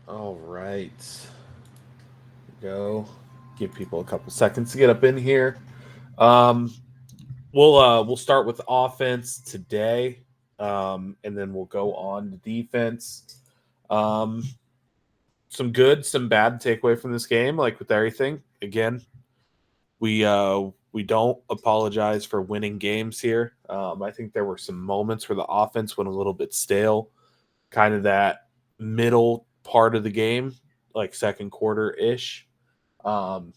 All right. Go. Give people a couple seconds to get up in here. Um, we'll start with offense today, and then we'll go on to defense. Um, some good, some bad takeaway from this game, like with everything. Again, we don't apologize for winning games here. I think there were some moments where the offense went a little bit stale, kind of that middle part of the game, like second quarter ish. Um,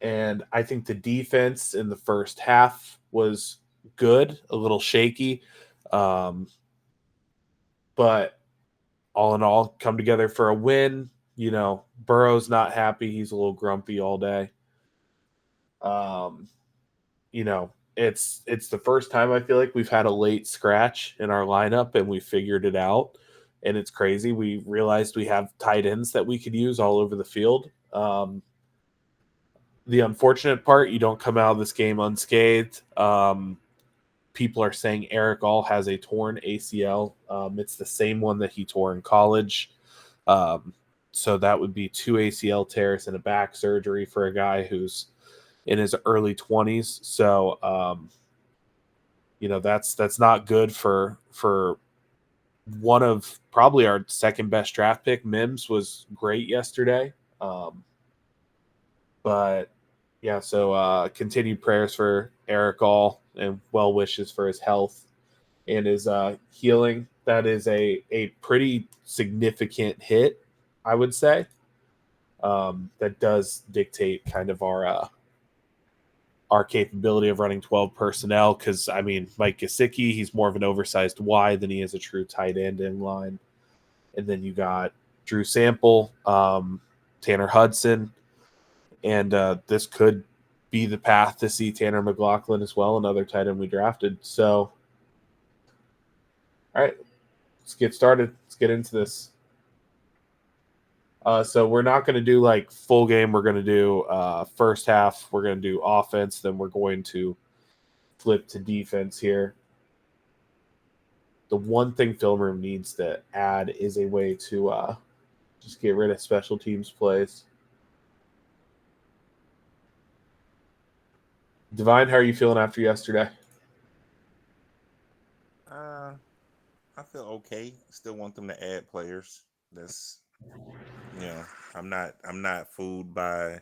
and I think the defense in the first half was good, a little shaky, um, but all in all, come together for a win. Burrow's not happy; he's a little grumpy all day. Um, it's the first time I feel like we've had a late scratch in our lineup and we figured it out. And it's crazy. We realized we have tight ends that we could use all over the field. The unfortunate part, you don't come out of this game unscathed. People are saying Eric All has a torn ACL. It's the same one that he tore in college. Um, so that would be two ACL tears and a back surgery for a guy who's in his early 20s. So that's not good for one of probably our second best draft pick. Mims was great yesterday, but yeah. So continued prayers for Eric All and well wishes for his health and his healing. That is a pretty significant hit, I would say. That does dictate kind of our capability of running 12 personnel because, I mean, Mike Gesicki, he's more of an oversized wide than he is a true tight end in line. And then you got Drew Sample, Tanner Hudson, and this could be the path to see Tanner McLaughlin as well, another tight end we drafted. So, all right, let's get started. Let's get into this. So we're not going to do like full game. We're going to do first half. We're going to do offense. Then we're going to flip to defense here. The one thing film room needs to add is a way to just get rid of special teams plays. Divine, how are you feeling after yesterday? Uh, I feel okay. Still want them to add players. That's I'm not fooled by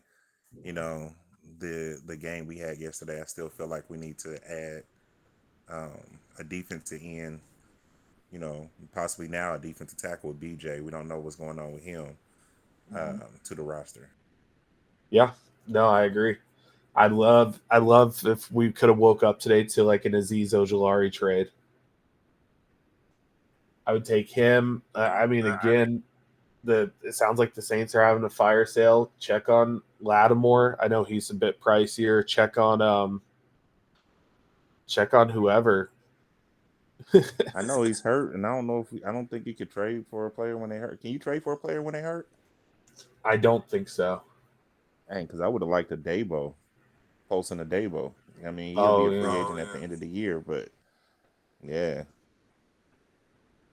you know the game we had yesterday. I still feel like we need to add a defensive end. Possibly now a defensive tackle with BJ. We don't know what's going on with him to the roster. Yeah, no, I agree. I love if we could have woke up today to like an Aziz Ojolari trade. I would take him. I mean, again, it sounds like the Saints are having a fire sale. Check on Lattimore. I know he's a bit pricier. Check on whoever. I know he's hurt, and I don't think you could trade for a player when they hurt. Can you trade for a player when they hurt? I don't think so. Dang, because I would have liked a Dabo, posting a Dabo. I mean, he'll be Oh a free yeah, agent at the end of the year, but yeah,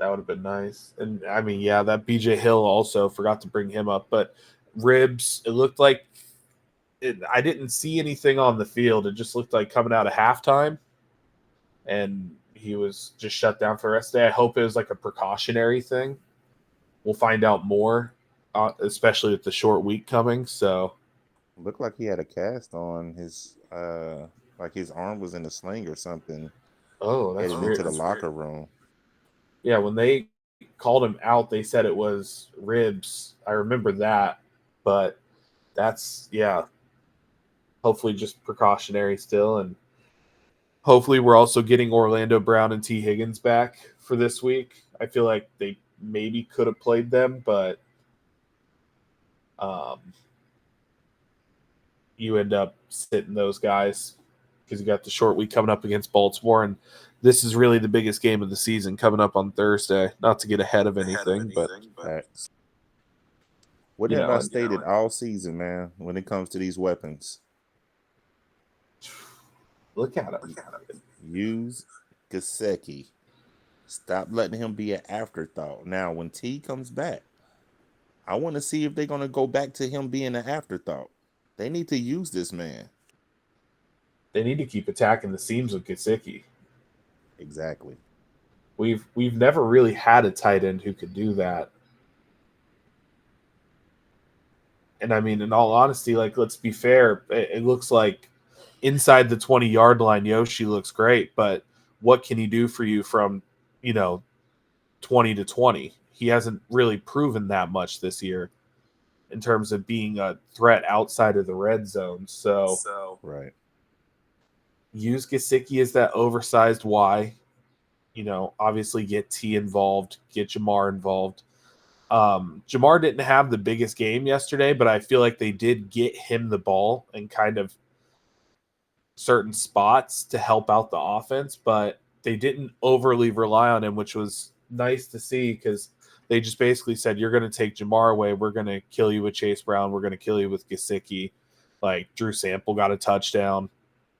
that would have been nice. And I mean, yeah, that BJ Hill also forgot to bring him up, but ribs. It looked like I didn't see anything on the field. It just looked like coming out of halftime, and he was just shut down for the rest of the day. I hope it was like a precautionary thing. We'll find out more, especially with the short week coming. So, looked like he had a cast on his like his arm was in a sling or something oh, that's heading weird. into the locker room. Yeah, when they called him out, they said it was ribs. I remember that, but that's yeah. Hopefully, just precautionary still, and hopefully, we're also getting Orlando Brown and T Higgins back for this week. I feel like they maybe could have played them, but um, you end up sitting those guys because you got the short week coming up against Baltimore, and this is really the biggest game of the season coming up on Thursday. Not to get ahead of anything, but Facts. What you have know, I and stated all season, man? When it comes to these weapons, look at him. use Gasecki. Stop letting him be an afterthought. Now, when T comes back, I want to see if they're going to go back to him being an afterthought. They need to use this man. They need to keep attacking the seams with Gesicki. Exactly. We've never really had a tight end who could do that. And I mean, in all honesty, like, let's be fair, it looks like inside the 20-yard line, Yoshi looks great, but what can he do for you from, 20 to 20? He hasn't really proven that much this year in terms of being a threat outside of the red zone. So Right. use Gesicki as that oversized Y. Obviously get T involved, get Jamar involved. Jamar didn't have the biggest game yesterday, but I feel like they did get him the ball in kind of certain spots to help out the offense, but they didn't overly rely on him, which was nice to see because they just basically said, you're going to take Jamar away. We're going to kill you with Chase Brown. We're going to kill you with Gesicki. Like, Drew Sample got a touchdown.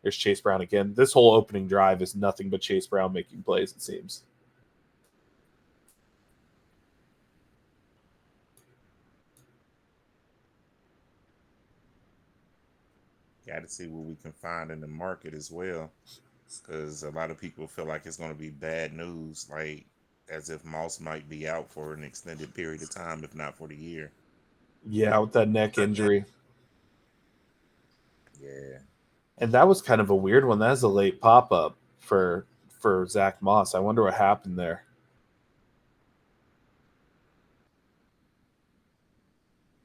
There's Chase Brown again. This whole opening drive is nothing but Chase Brown making plays, it seems. Got to see what we can find in the market as well. Because a lot of people feel like it's going to be bad news, like as if Moss might be out for an extended period of time, if not for the year. Yeah, with that neck injury. Yeah. And that was kind of a weird one. That's a late pop-up for Zach Moss. I wonder what happened there.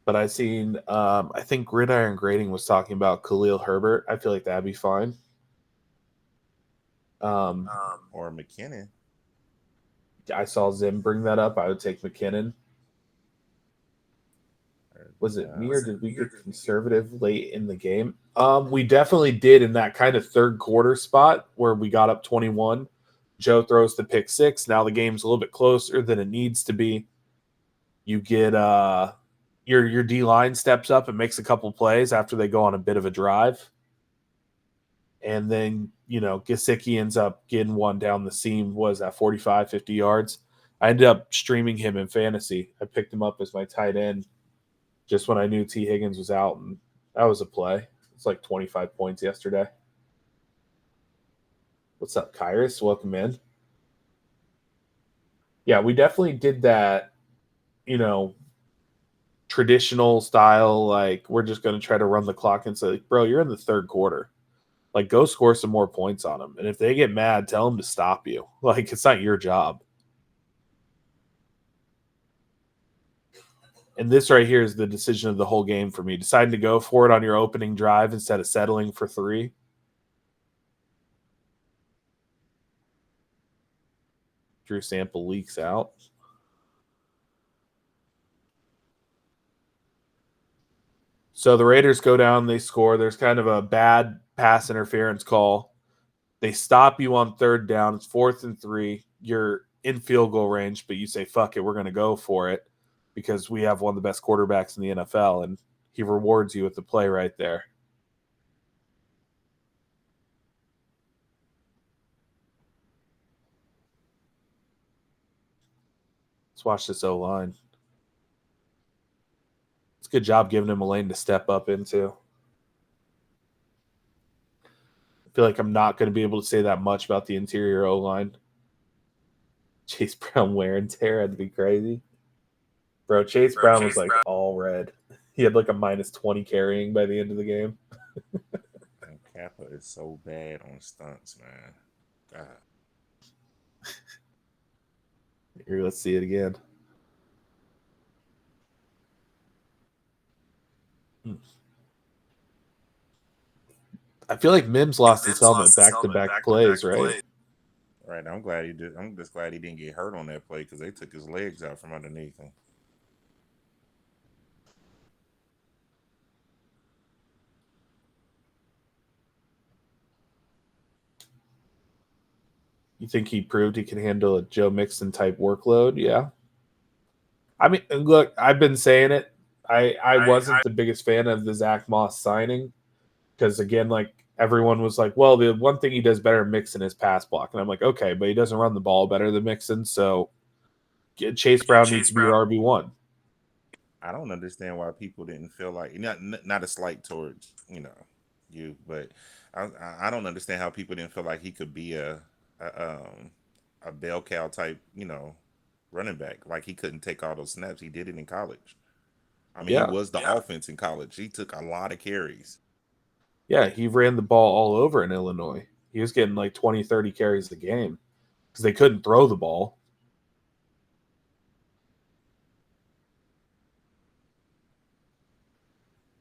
But I seen, I think Gridiron Grading was talking about Khalil Herbert. I feel like that'd be fine. Or McKinnon. I saw Zim bring that up. I would take McKinnon. Was it me or did we get conservative late in the game? We definitely did in that kind of third quarter spot where we got up 21. Joe throws the pick six. Now the game's a little bit closer than it needs to be. You get your D line steps up and makes a couple plays after they go on a bit of a drive. And then, Gesicki ends up getting one down the seam. Was that 45, 50 yards? I ended up streaming him in fantasy. I picked him up as my tight end just when I knew T. Higgins was out, and that was a play. It's like 25 points yesterday. What's up, Kyrus? Welcome in. Yeah, we definitely did that, traditional style, like, we're just going to try to run the clock and say, bro, you're in the third quarter. Like, go score some more points on them. And if they get mad, tell them to stop you. Like, it's not your job. And this right here is the decision of the whole game for me. Deciding to go for it on your opening drive instead of settling for 3. Drew Sample leaks out. So the Raiders go down, they score. There's kind of a bad pass interference call. They stop you on third down. It's 4th and 3. You're in field goal range, but you say, fuck it, we're going to go for it because we have one of the best quarterbacks in the NFL, and he rewards you with the play right there. Let's watch this O-line. It's a good job giving him a lane to step up into. I feel like I'm not going to be able to say that much about the interior O-line. Chase Brown wear and tear had to be crazy. Bro, Chase Brown was like all red. He had like a minus 20 carrying by the end of the game. And Kappa is so bad on stunts, man. God. Here, let's see it again. I feel like Mims lost his helmet back-to-back plays, right? Right. I'm glad he did. I'm just glad he didn't get hurt on that play because they took his legs out from underneath him. You think he proved he can handle a Joe Mixon type workload? Yeah. I mean, look, I've been saying it. I wasn't the biggest fan of the Zach Moss signing because, again, like, everyone was like, well, the one thing he does better than Mixon is pass block. And I'm like, okay, but he doesn't run the ball better than Mixon, so Chase Brown needs to be your RB1. I don't understand why people didn't feel like not a slight towards you, but I don't understand how people didn't feel like he could be a bell cow type running back. Like he couldn't take all those snaps. He did it in college. I mean, he Yeah. was the offense in college. He took a lot of carries. Yeah, he ran the ball all over in Illinois. He was getting like 20, 30 carries a game because they couldn't throw the ball.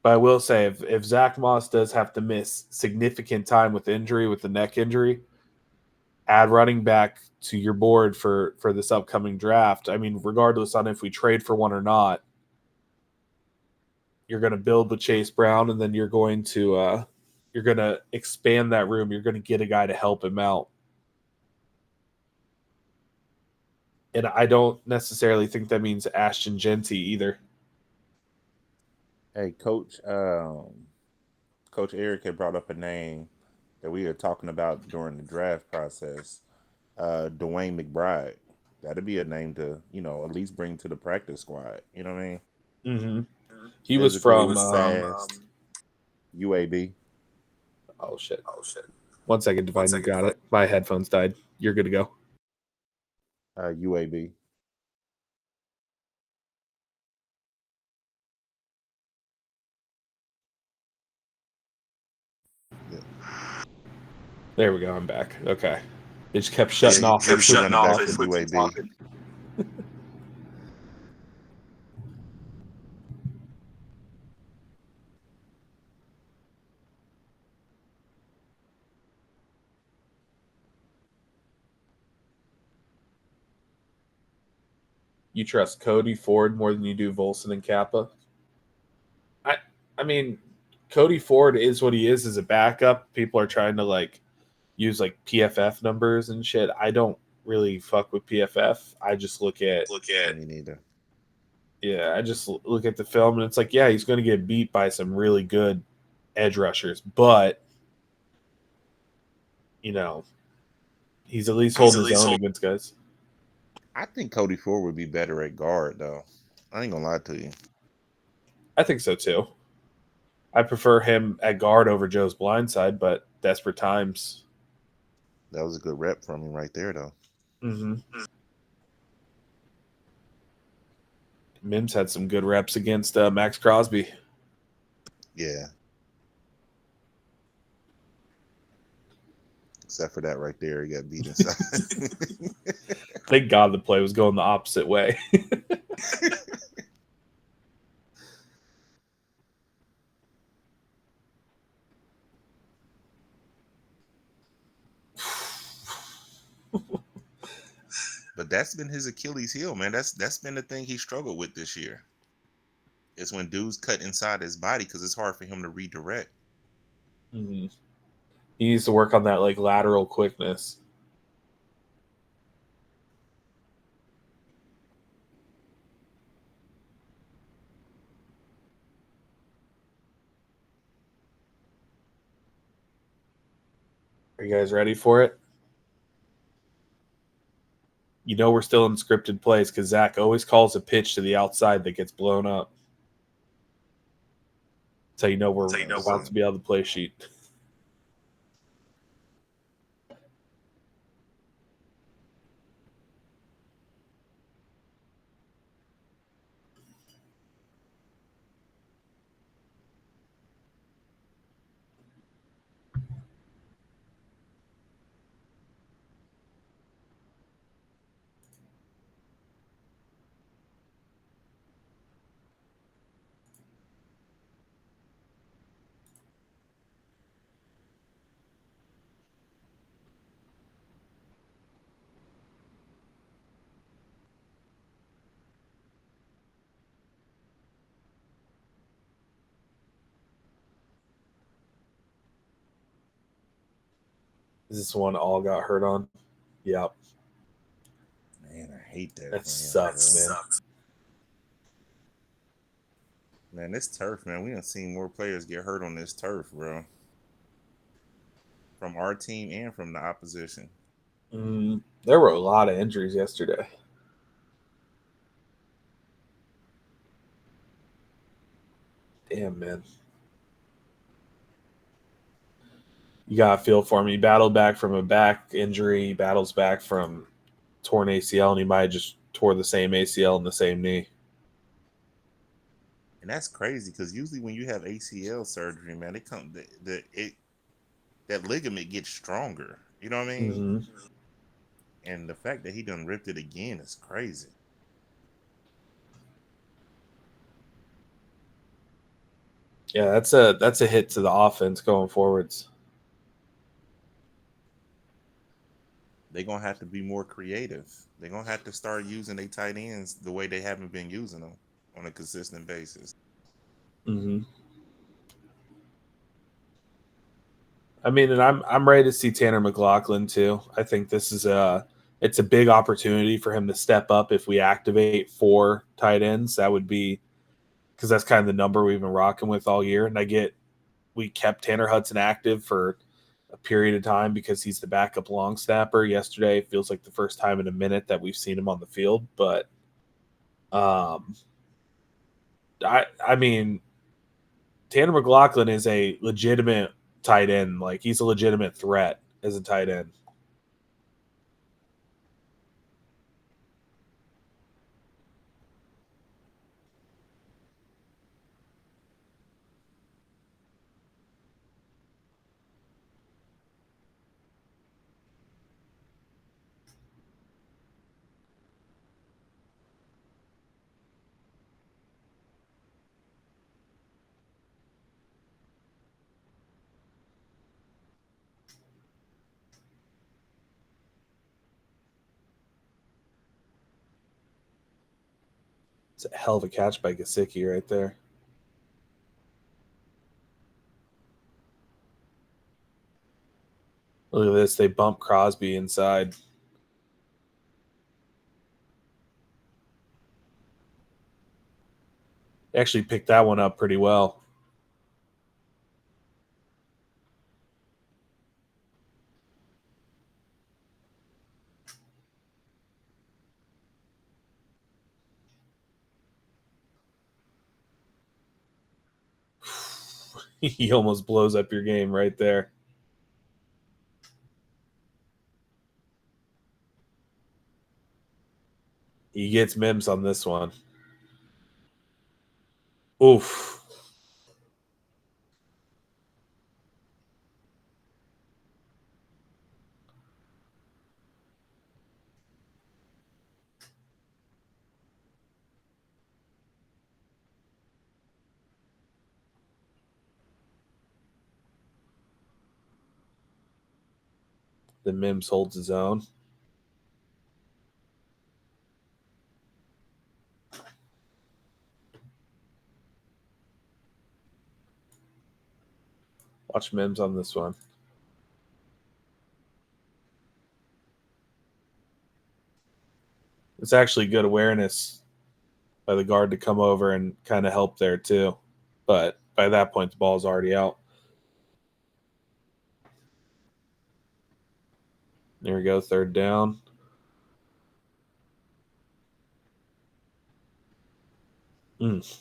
But I will say, if Zach Moss does have to miss significant time with injury, with the neck injury, add running back to your board for this upcoming draft. I mean, regardless on if we trade for one or not, you're going to build with Chase Brown, and then you're going to expand that room. You're going to get a guy to help him out. And I don't necessarily think that means Ashton Genty either. Hey, Coach Eric had brought up a name that we were talking about during the draft process. Dwayne McBride. That'd be a name to at least bring to the practice squad. You know what I mean? Mm-hmm. He was Physical, from fast, UAB. oh shit. 1 second, Divine. You got it. My headphones died. You're good to go. UAB. Yeah. There we go. I'm back. Okay. It just kept shutting off. He was a running back for UAB. You trust Cody Ford more than you do Volson and Kappa? I I mean, Cody Ford is what he is as a backup. People are trying to like use like PFF numbers and shit. I don't really fuck with PFF. I just look at Me neither. I just look at the film and it's like, yeah, he's going to get beat by some really good edge rushers, but you know, he's at least holding his own against guys. I think Cody Ford would be better at guard though. I ain't gonna lie to you. I think so too. I prefer him at guard over Joe's blindside, but desperate times. That was a good rep from him right there though. Mm-hmm. Mims had some good reps against Max Crosby. Yeah. Except for that right there, he got beat inside. Thank God the play was going the opposite way. But that's been his Achilles heel, man. That's been the thing he struggled with this year. It's when dudes cut inside his body because it's hard for him to redirect. Mm-hmm. He needs to work on that like lateral quickness. Are you guys ready for it? You know we're still in scripted plays because Zach always calls a pitch to the outside that gets blown up. So you know we're about to be on the play sheet. Is this one all got hurt on? Yep. Man, I hate that That for him, sucks, bro. man. Man, this turf, man. We done seen more players get hurt on this turf, bro. From our team and from the opposition. There were a lot of injuries yesterday. Damn, man. You got to feel for him. He battled back from a back injury. He battles back from torn ACL, and he might have just tore the same ACL in the same knee. And that's crazy because usually when you have ACL surgery, man, it come that ligament gets stronger. You know what I mean? Mm-hmm. And the fact that he done ripped it again is crazy. Yeah, that's a hit to the offense going forwards. They're gonna have to be more creative. They're gonna have to start using their tight ends the way they haven't been using them on a consistent basis. Mm-hmm. I mean, and I'm ready to see Tanner McLaughlin too. I think this is it's a big opportunity for him to step up if we activate 4 tight ends. That would be because that's kind of the number we've been rocking with all year. And I get we kept Tanner Hudson active for a period of time because he's the backup long snapper. Yesterday feels like the first time in a minute that we've seen him on the field, but um, I mean Tanner McLaughlin is a legitimate tight end. Like he's a legitimate threat as a tight end. It's a hell of a catch by Gesicki right there. Look at this. They bump Crosby inside. They actually picked that one up pretty well. He almost blows up your game right there. He gets Mims on this one. Oof. The Mims holds his own. Watch Mims on this one. It's actually good awareness by the guard to come over and kind of help there too. But by that point, the ball's already out. There we go, third down. Mm.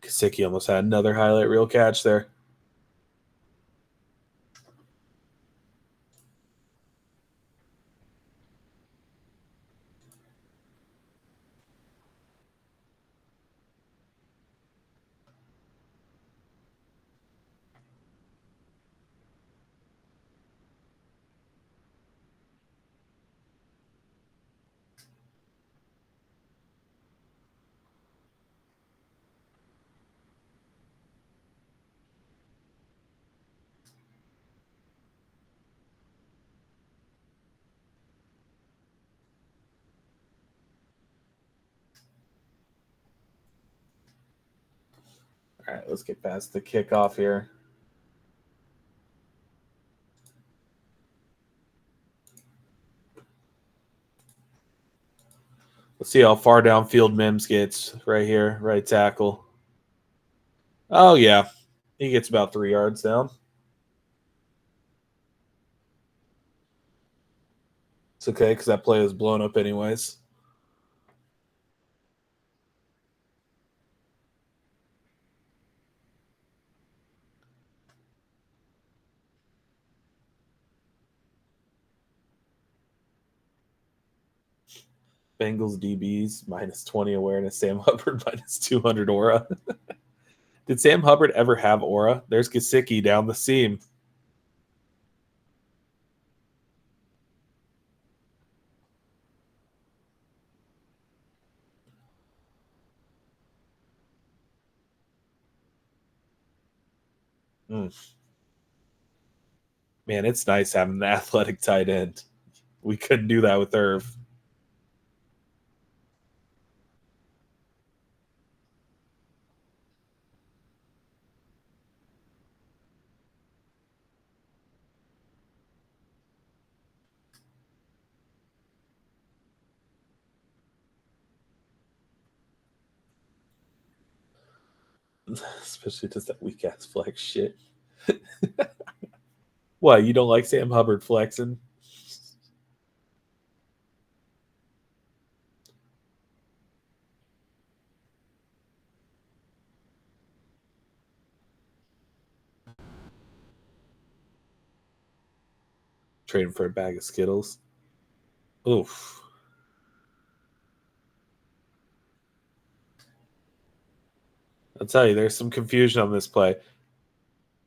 Gesicki almost had another highlight reel catch there. All right, let's get past the kickoff here. Let's see how far downfield Mims gets right here, right tackle. Oh, yeah. He gets about 3 yards down. It's okay because that play was blown up anyways. Bengals DBs minus 20 awareness. Sam Hubbard minus 200 aura. Did Sam Hubbard ever have aura? There's Gesicki down the seam. Mm. Man, it's nice having an athletic tight end. We couldn't do that with Irv. Especially just that weak ass flex shit. What, you don't like Sam Hubbard flexing? Trading for a bag of Skittles. Oof. I'll tell you, there's some confusion on this play.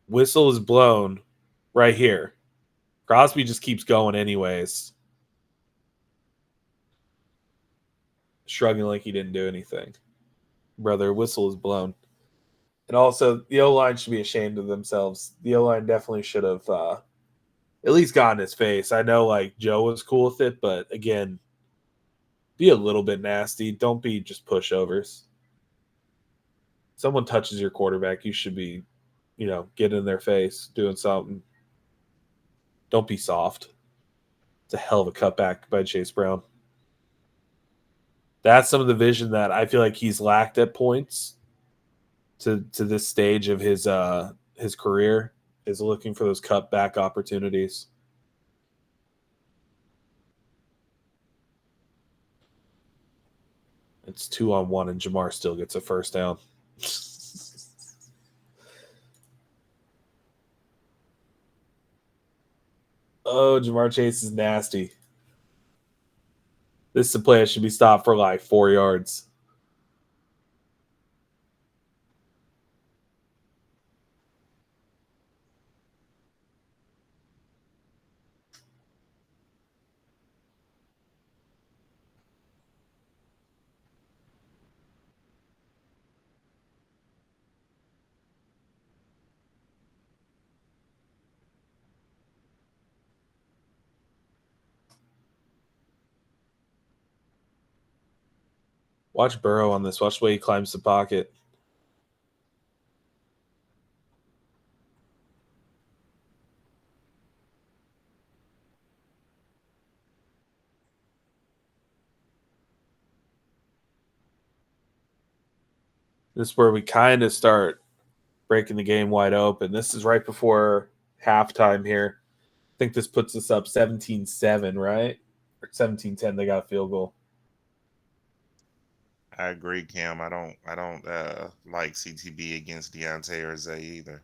Whistle is blown right here. Crosby just keeps going anyways. Shrugging like he didn't do anything. Brother, whistle is blown. And also, the O-line should be ashamed of themselves. The O-line definitely should have at least gotten his face. I know, like, Joe was cool with it, but again, be a little bit nasty. Don't be just pushovers. Someone touches your quarterback, you should be, getting in their face, doing something. Don't be soft. It's a hell of a cutback by Chase Brown. That's some of the vision that I feel like he's lacked at points to this stage of his career, is looking for those cutback opportunities. It's 2-on-1, and Jamar still gets a first down. Oh, Jamar Chase is nasty. This is a play that should be stopped for like 4 yards. Watch Burrow on this. Watch the way he climbs the pocket. This is where we kind of start breaking the game wide open. This is right before halftime here. I think this puts us up 17-7, right? Or 17-10. They got a field goal. I agree, Cam. I don't like CTB against Deontay or Zay either.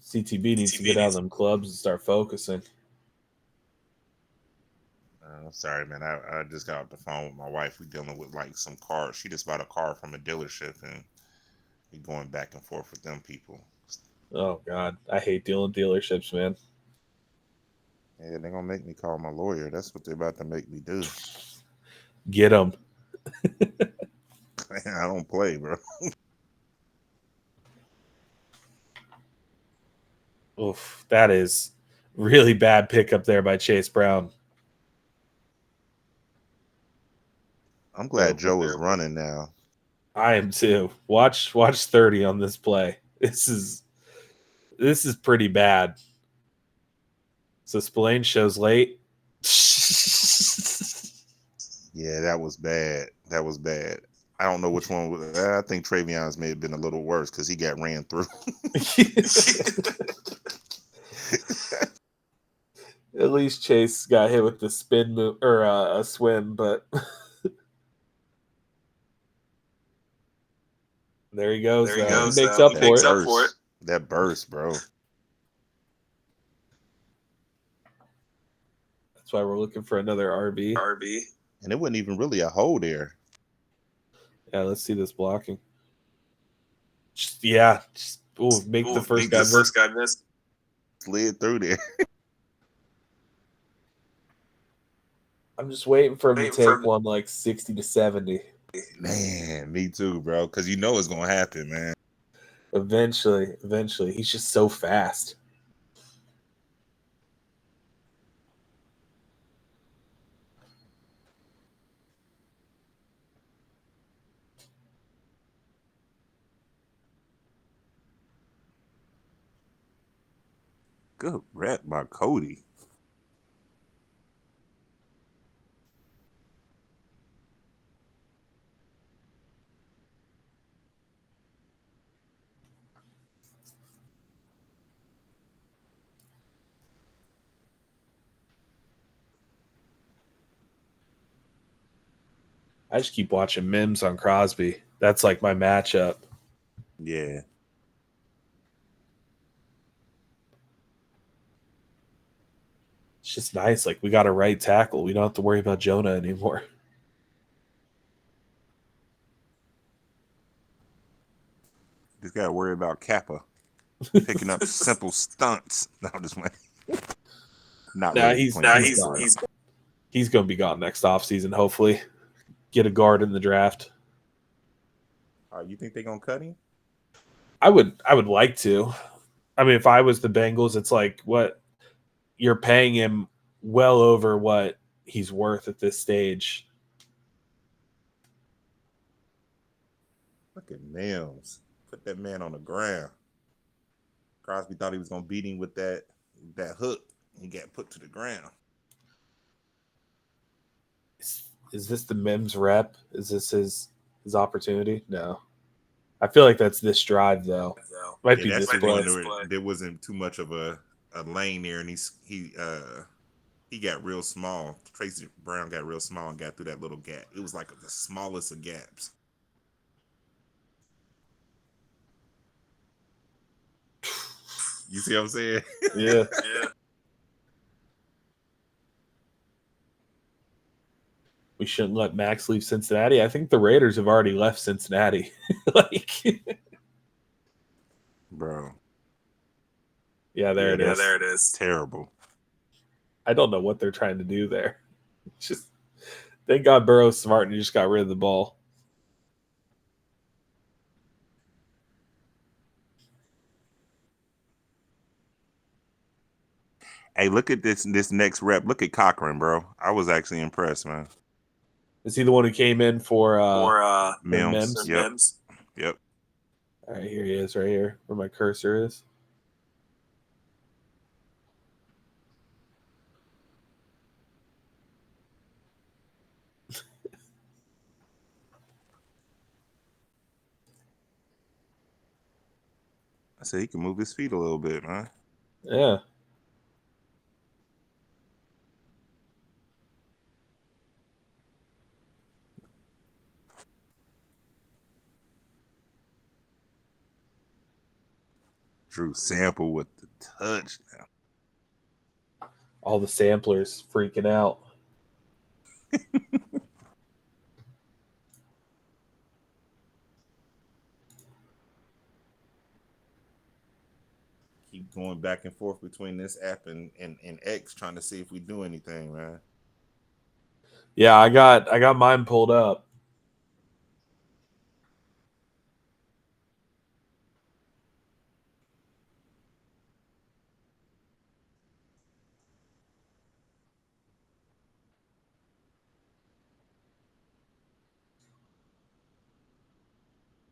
CTB needs to get out of them clubs and start focusing. Sorry, man. I just got off the phone with my wife. We dealing with like some cars. She just bought a car from a dealership, and we going back and forth with them people. Oh, God. I hate dealing dealerships, man. Yeah, they're gonna make me call my lawyer. That's what they're about to make me do. Get them. I don't play, bro. Oof, that is really bad pickup there by Chase Brown. I'm glad Joe is running now. I am too. Watch 30 on this play. This is pretty bad. So Spillane shows late. Yeah, that was bad. That was bad. I don't know which one. I think Travion's may have been a little worse because he got ran through. At least Chase got hit with the spin move or a swim, but there he goes. He makes up for it. That burst, bro. That's why we're looking for another RB. And it wasn't even really a hole there. Yeah, let's see this blocking. Make the first guy miss. Slid through there. I'm just waiting for him to take one like 60 to 70. Man, me too, bro. Because you know it's gonna happen, man. Eventually, he's just so fast. Good rep by Cody. I just keep watching Mims on Crosby. That's like my matchup. Yeah. It's just nice. Like, we got a right tackle. We don't have to worry about Jonah anymore. Just got to worry about Kappa picking up simple stunts. No, I'm just he's going to be gone next offseason, hopefully. Get a guard in the draft. You think they're going to cut him? I would like to. I mean, if I was the Bengals, it's like, what? You're paying him well over what he's worth at this stage. Look at Mills. Put that man on the ground. Crosby thought he was going to beat him with that hook. He got put to the ground. Is this the Mims rep? Is this his opportunity? No. I feel like that's this drive, though. Might be this play. There wasn't too much of a lane there, and he got real small. Tracy Brown got real small and got through that little gap. It was like the smallest of gaps. You see what I'm saying? Yeah. We shouldn't let Max leave Cincinnati. I think the Raiders have already left Cincinnati. Bro. Yeah, there it is. There it is. Terrible. I don't know what they're trying to do there. Just thank God Burrow's smart and he just got rid of the ball. Hey, look at this next rep. Look at Cochran, bro. I was actually impressed, man. Is he the one who came in for Mims? Yep. All right, here he is, right here, where my cursor is. I said he can move his feet a little bit, man. Yeah. Drew Sample with the touchdown. All the samplers freaking out. Keep going back and forth between this app and X trying to see if we do anything, man. Yeah, I got mine pulled up.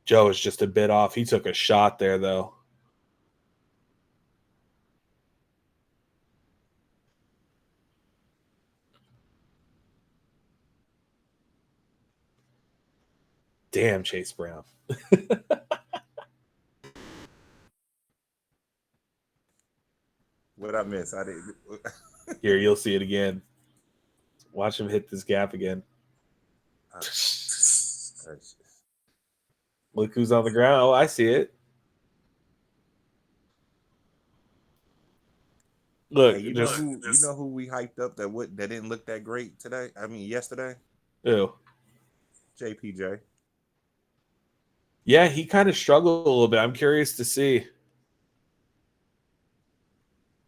Joe is just a bit off. He took a shot there, though. Damn, Chase Brown. What I miss? I didn't. Here, you'll see it again. Watch him hit this gap again. Look who's on the ground. Oh, I see it. Look, Hey, you know who we hyped up that didn't look that great today? I mean, yesterday. Ew. JPJ. Yeah, he kind of struggled a little bit. I'm curious to see.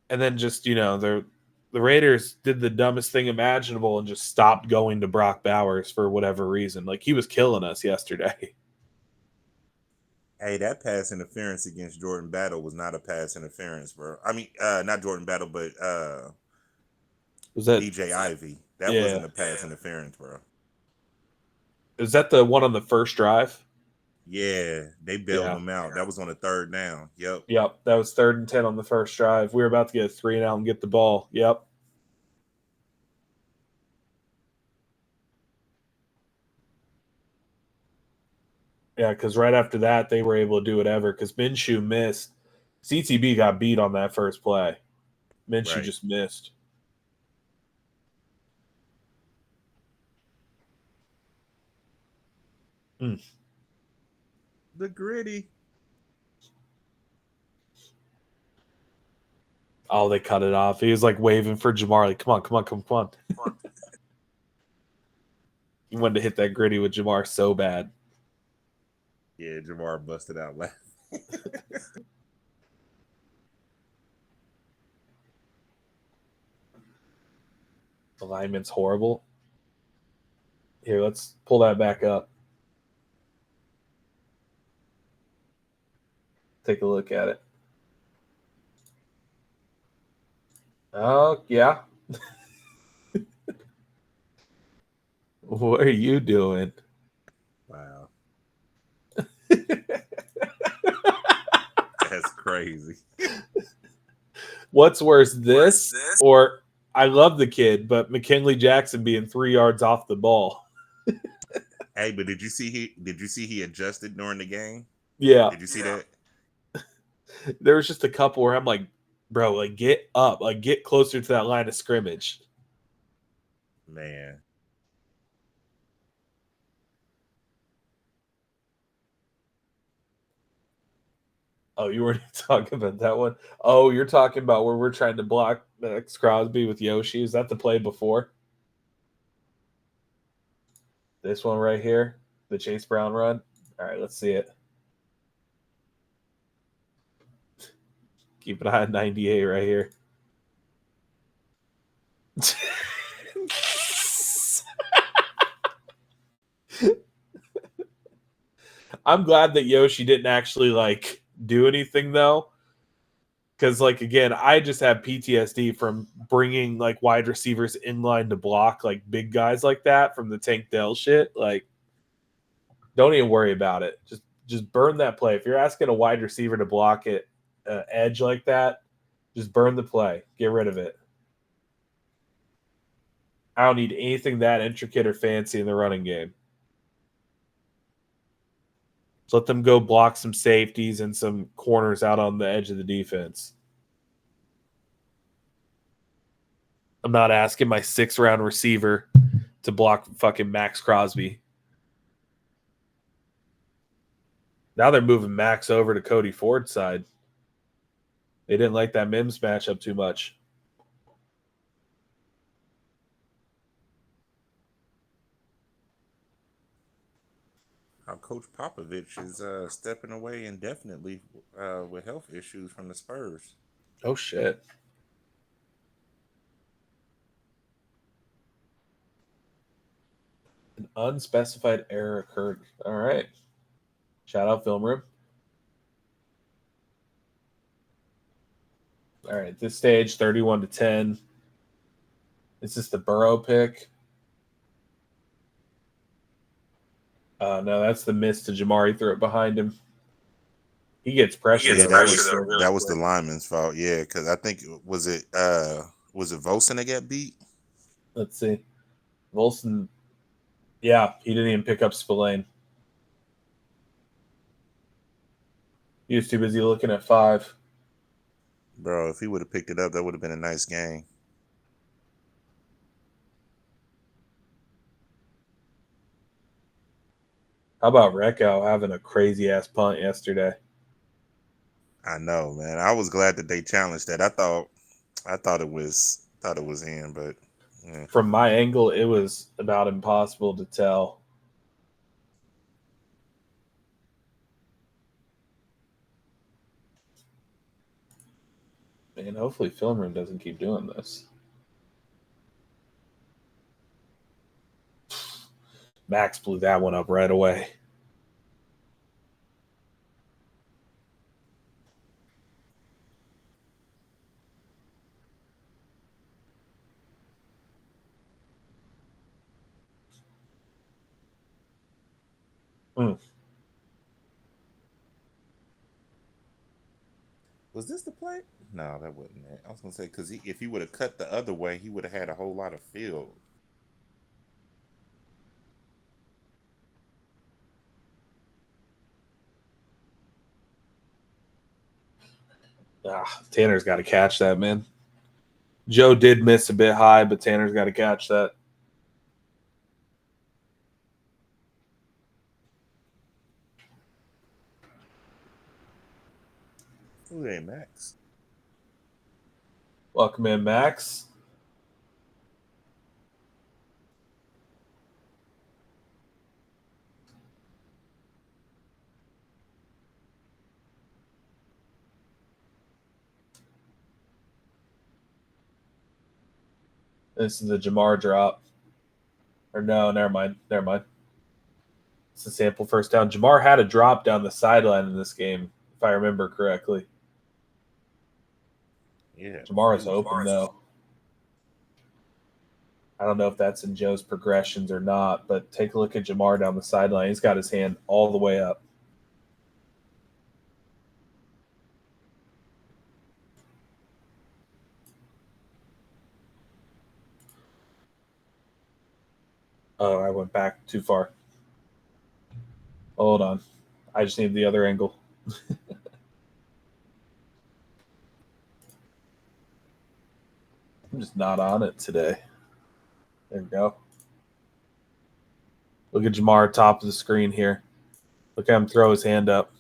And then just the Raiders did the dumbest thing imaginable and just stopped going to Brock Bowers for whatever reason. Like he was killing us yesterday. Hey, that pass interference against Jordan Battle was not a pass interference, bro. I mean, not Jordan Battle, but Was that DJ Ivy. That yeah? wasn't a pass interference, bro. Is that the one on the first drive? Yeah, they bailed Yeah. them out. That was on the third down. Yep. Yep. That was 3rd and 10 on the first drive. We were about to get a 3 and out and get the ball. Yep. Yeah, because right after that they were able to do whatever because Minshew missed. CTB got beat on that first play. Minshew Right. just missed. The gritty. Oh, they cut it off. He was like waving for Jamar. Like, come on, come on, come on. He wanted to hit that gritty with Jamar so bad. Yeah, Jamar busted out laughing. The lineman's horrible. Here, let's pull that back up. Take a look at it. Oh, yeah. What are you doing? Wow. That's crazy. What's worse, this or I love the kid, but McKinley Jackson being 3 yards off the ball? Hey, but did you see he adjusted during the game? Yeah. Did you see that? There was just a couple where I'm like, bro, like get up, like get closer to that line of scrimmage. Man. Oh, you weren't talking about that one? Oh, you're talking about where we're trying to block Max Crosby with Yoshi. Is that the play before? This one right here? The Chase Brown run? All right, let's see it. Keep an eye on 98 right here. I'm glad that Yoshi didn't actually like do anything though. Because, like, again, I just have PTSD from bringing like wide receivers in line to block like big guys like that from the Tank Dell shit. Like, don't even worry about it. Just burn that play. If you're asking a wide receiver to block it edge like that, just burn the play. Get rid of it. I don't need anything that intricate or fancy in the running game. Just let them go block some safeties and some corners out on the edge of the defense. I'm not asking my 6th round receiver to block fucking Max Crosby. Now they're moving Max over to Cody Ford's side. They didn't like that Mims matchup too much. How Coach Popovich is stepping away indefinitely with health issues from the Spurs. Oh, shit. An unspecified error occurred. All right. Shout out film room. All right. At this stage, 31-10. Is this the Burrow pick? No, that's the miss to Jamari. Threw it behind him. He gets pressure. Yeah, that was the lineman's fault. Yeah, because I think was it Volson that got beat? Let's see. Volson. Yeah, he didn't even pick up Spillane. He was too busy looking at 5. Bro, if he would have picked it up, that would have been a nice game. How about Recco having a crazy ass punt yesterday? I know, man. I was glad that they challenged that. I thought it was in, but yeah. From my angle, it was about impossible to tell. Man, hopefully Film Room doesn't keep doing this. Max blew that one up right away. Mm. Was this the play? No, that wasn't it. I was gonna say because if he would have cut the other way, he would have had a whole lot of field. Tanner's got to catch that, man. Joe did miss a bit high, but Tanner's got to catch that. Who ain't Max? Welcome in, Max. This is the Jamar drop. Or no, never mind. Never mind. It's a sample first down. Jamar had a drop down the sideline in this game, if I remember correctly. Yeah. Jamar is open, though. I don't know if that's in Joe's progressions or not, but take a look at Jamar down the sideline. He's got his hand all the way up. Oh, I went back too far. Hold on. I just need the other angle. I'm just not on it today. There we go. Look at Jamar top of the screen here. Look at him throw his hand up.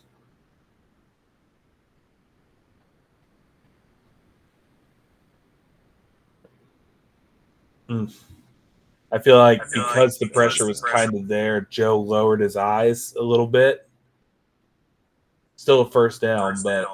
I feel like because the pressure was kind of there, Joe lowered his eyes a little bit. Still a first down, but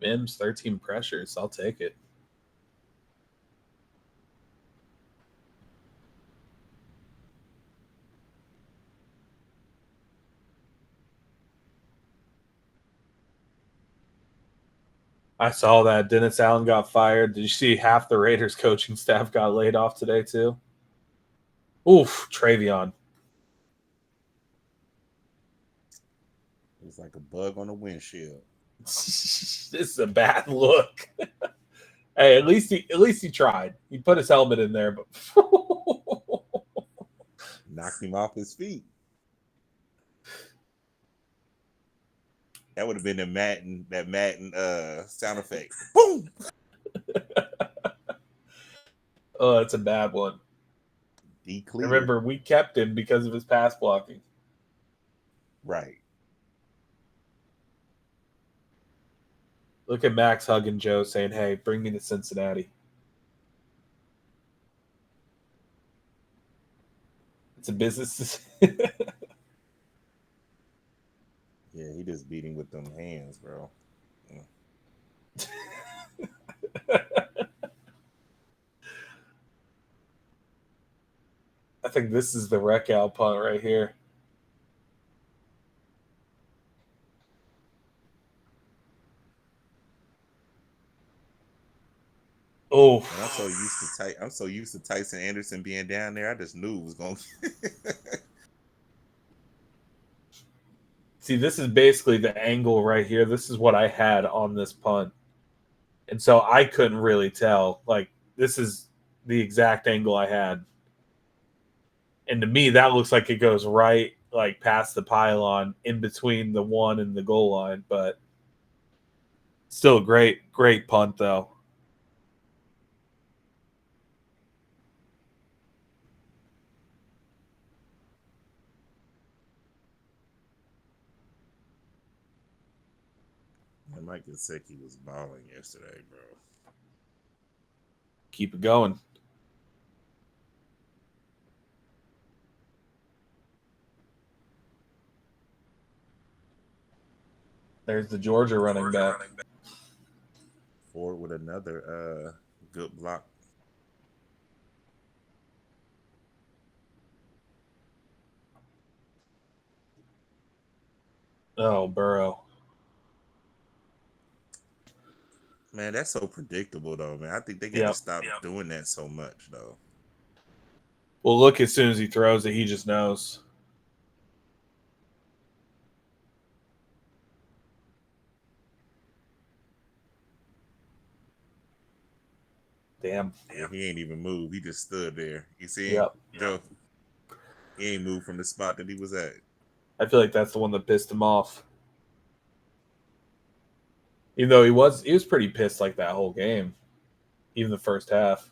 Mims 13 pressures. I'll take it. I saw that Dennis Allen got fired. Did you see half the Raiders coaching staff got laid off today too? Oof, Travion. It's like a bug on the windshield. This is a bad look. Hey, at least he tried. He put his helmet in there, but Knocked him off his feet. That would have been that Madden sound effect. Boom. oh, that's a bad one. Remember, we kept him because of his pass blocking. Right. Look at Max hugging Joe, saying, "Hey, bring me to Cincinnati." It's a business. Yeah, he just beat him with them hands, bro. Mm. I think this is the wreck out punt right here. Oh, And I'm so used to Tyson Anderson being down there. I just knew it was going. see, this is basically the angle right here. This is what I had on this punt, and so I couldn't really tell. Like, this is the exact angle I had, and to me, that looks like it goes right, like past the pylon, in between the one and the goal line. But still, a great punt though. And Mike Gesicki was balling yesterday, bro. Keep it going. There's the Georgia running back. Ford with another good block. Oh, Burrow. Man, that's so predictable though, man. I think they got to Yep. stop doing that so much though. Well, look, as soon as he throws it, he just knows. Damn. Yeah, he ain't even moved. He just stood there. You see him, Yep. Joe? He ain't moved from the spot that he was at. I feel like that's the one that pissed him off. Even though he was pretty pissed like that whole game, even the first half.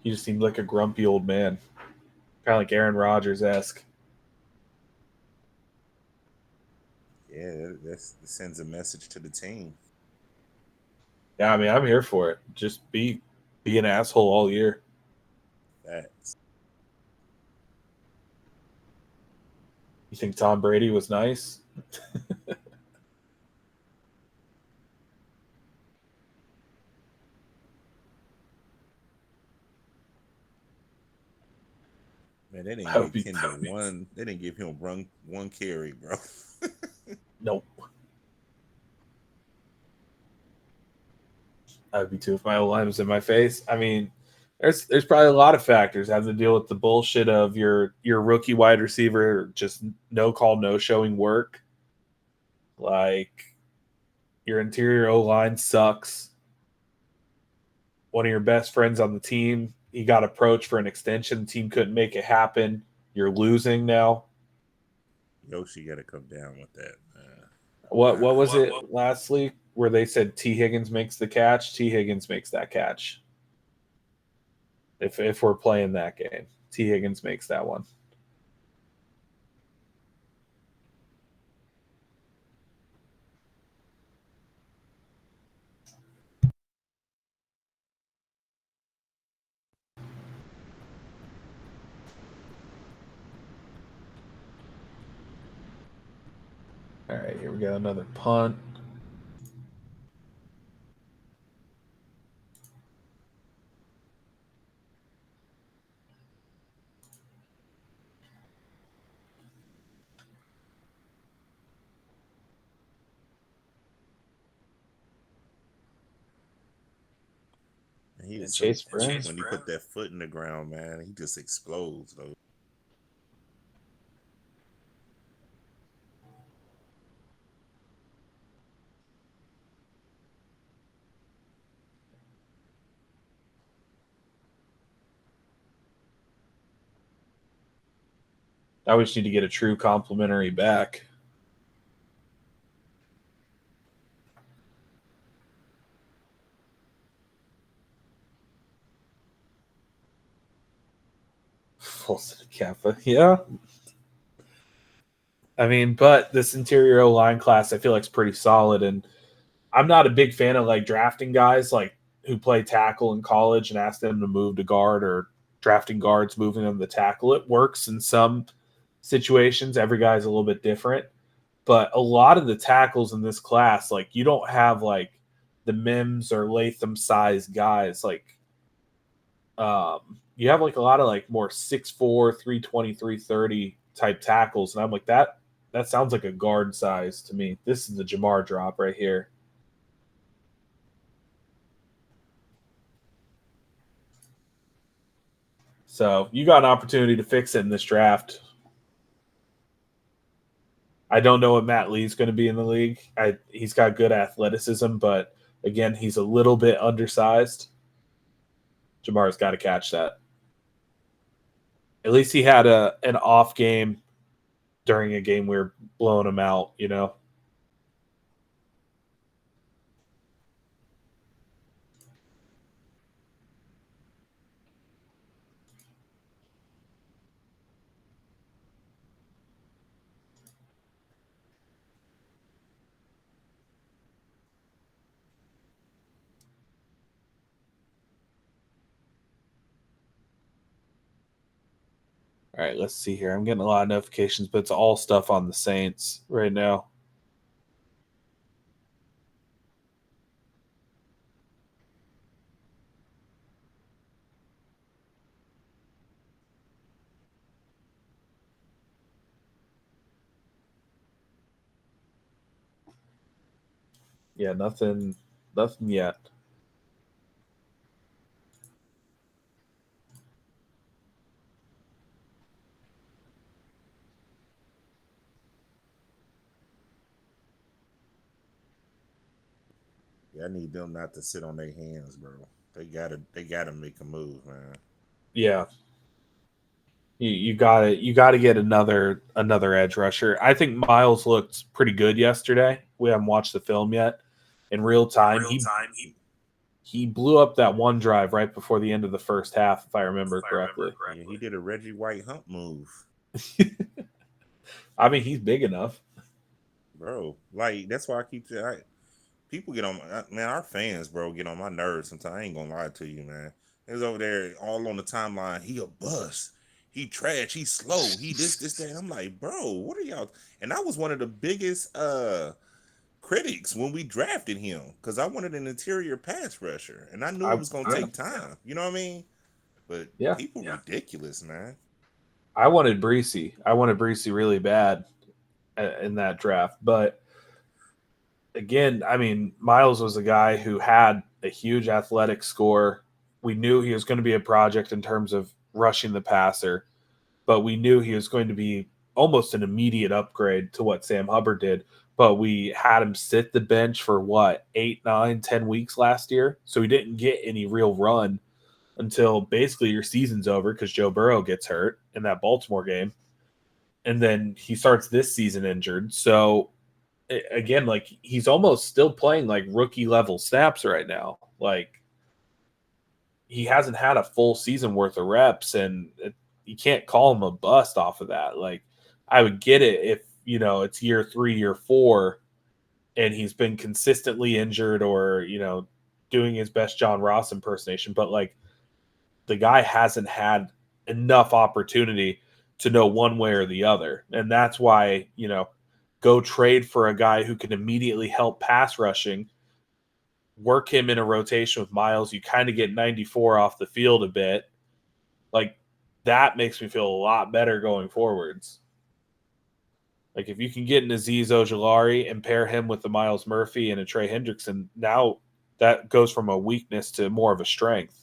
He just seemed like a grumpy old man, kind of like Aaron Rodgers esque. Yeah, that sends a message to the team. Yeah, I mean, I'm here for it. Just be an asshole all year. Facts. You think Tom Brady was nice? Man, they didn't I would get be. Kendall one. They didn't give him one carry, bro. Nope. I would be too if my O line was in my face. I mean, there's probably a lot of factors having to deal with the bullshit of your rookie wide receiver just no call, no showing work. Like your interior O line sucks. One of your best friends on the team, he got approached for an extension. The team couldn't make it happen. You're losing now. Yoshi got to come down with that. What was it lastly where they said T Higgins makes the catch? T Higgins makes that catch. If we're playing that game, T Higgins makes that one. All right, here we go. Another punt. And he And was so Chase quick Brown. when he put that foot in the ground, man. He just explodes though. I wish need to get a true complimentary back. Folsom Kappa. Yeah. I mean, but this interior line class I feel like is pretty solid, and I'm not a big fan of like drafting guys like who play tackle in college and ask them to move to guard, or drafting guards moving them to tackle. It works in some situations. Every guy's a little bit different, but a lot of the tackles in this class, like you don't have like the Mims or Latham size guys. Like you have like a lot of like more 6'4", 320, 330 type tackles, and I'm like that sounds like a guard size to me. This is the Jamar drop right here. So you got an opportunity to fix it in this draft. I don't know what Matt Lee's going to be in the league. He's got good athleticism, but again, he's a little bit undersized. Jamar's got to catch that. At least he had an off game during a game we were blowing him out, you know? All right, let's see here. I'm getting a lot of notifications, but it's all stuff on the Saints right now. Yeah, nothing yet. Yeah, I need them not to sit on their hands, bro. They gotta make a move, man. Yeah, you got to get another edge rusher. I think Miles looked pretty good yesterday. We haven't watched the film yet. In real time, he blew up that one drive right before the end of the first half, if I remember correctly. Yeah, he did a Reggie White hump move, I mean, he's big enough. bro. Like that's why I keep saying, people get on my man. Our fans, bro, get on my nerves sometimes. I ain't gonna lie to you, man. It's over there all on the timeline. He a bust. He trash. He slow. He this that. I'm like, bro, what are y'all? And I was one of the biggest critics when we drafted him because I wanted an interior pass rusher, and I knew it was gonna take time. You know what I mean? But Yeah. people ridiculous, man. I wanted Breesy. I wanted Breesy really bad in that draft, but again, I mean, Miles was a guy who had a huge athletic score. We knew he was going to be a project in terms of rushing the passer, but we knew he was going to be almost an immediate upgrade to what Sam Hubbard did. But we had him sit the bench for what, 8, 9, 10 weeks last year. So he didn't get any real run until basically your season's over because Joe Burrow gets hurt in that Baltimore game. And then he starts this season injured. So again, like he's almost still playing like rookie level snaps right now. Like he hasn't had a full season worth of reps, and you can't call him a bust off of that. Like I would get it if it's year 3, year 4, and he's been consistently injured or doing his best John Ross impersonation, but like the guy hasn't had enough opportunity to know one way or the other, and that's why go trade for a guy who can immediately help pass rushing, work him in a rotation with Miles. You kind of get 94 off the field a bit. Like that makes me feel a lot better going forwards. Like if you can get an Azeez Ojulari and pair him with the Miles Murphy and a Trey Hendrickson, now that goes from a weakness to more of a strength.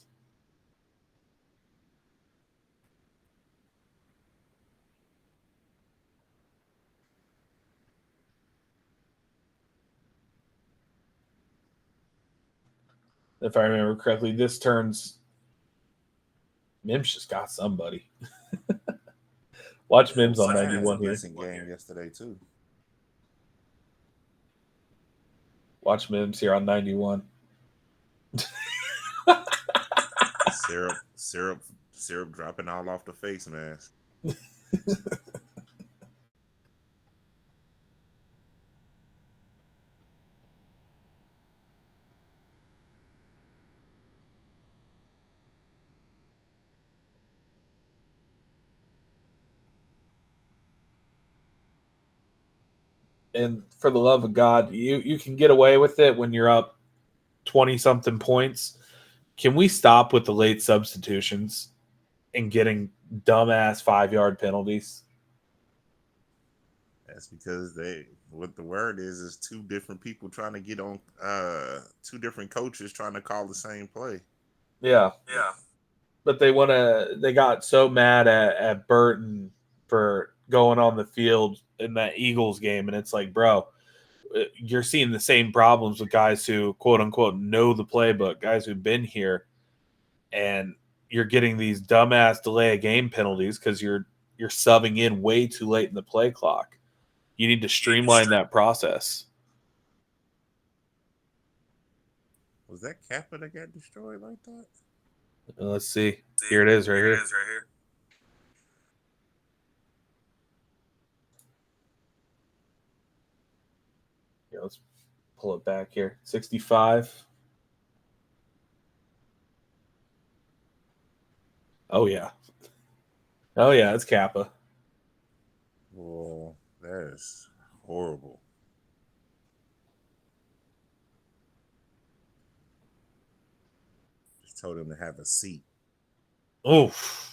If I remember correctly, this turns Mims just got somebody. Watch Mims on 91 here. Decent game yesterday too. Watch Mims here on 91. Syrup Syrup dropping all off the face mask. And for the love of God, you can get away with it when you're up 20 something points. Can we stop with the late substitutions and getting dumbass 5-yard penalties? That's because what the word is two different people trying to get on two different coaches trying to call the same play. Yeah. But they got so mad at Burton for going on the field in that Eagles game, and it's like, bro, you're seeing the same problems with guys who quote unquote know the playbook, guys who've been here, and you're getting these dumbass delay of game penalties because you're subbing in way too late in the play clock. You need to streamline that process. Was that Kappa that got destroyed like that? Let's see. Here it is right here. Yeah, let's pull it back here. 65. Oh, yeah. Oh, yeah, it's Kappa. Well, that is horrible. Just told him to have a seat. Oof.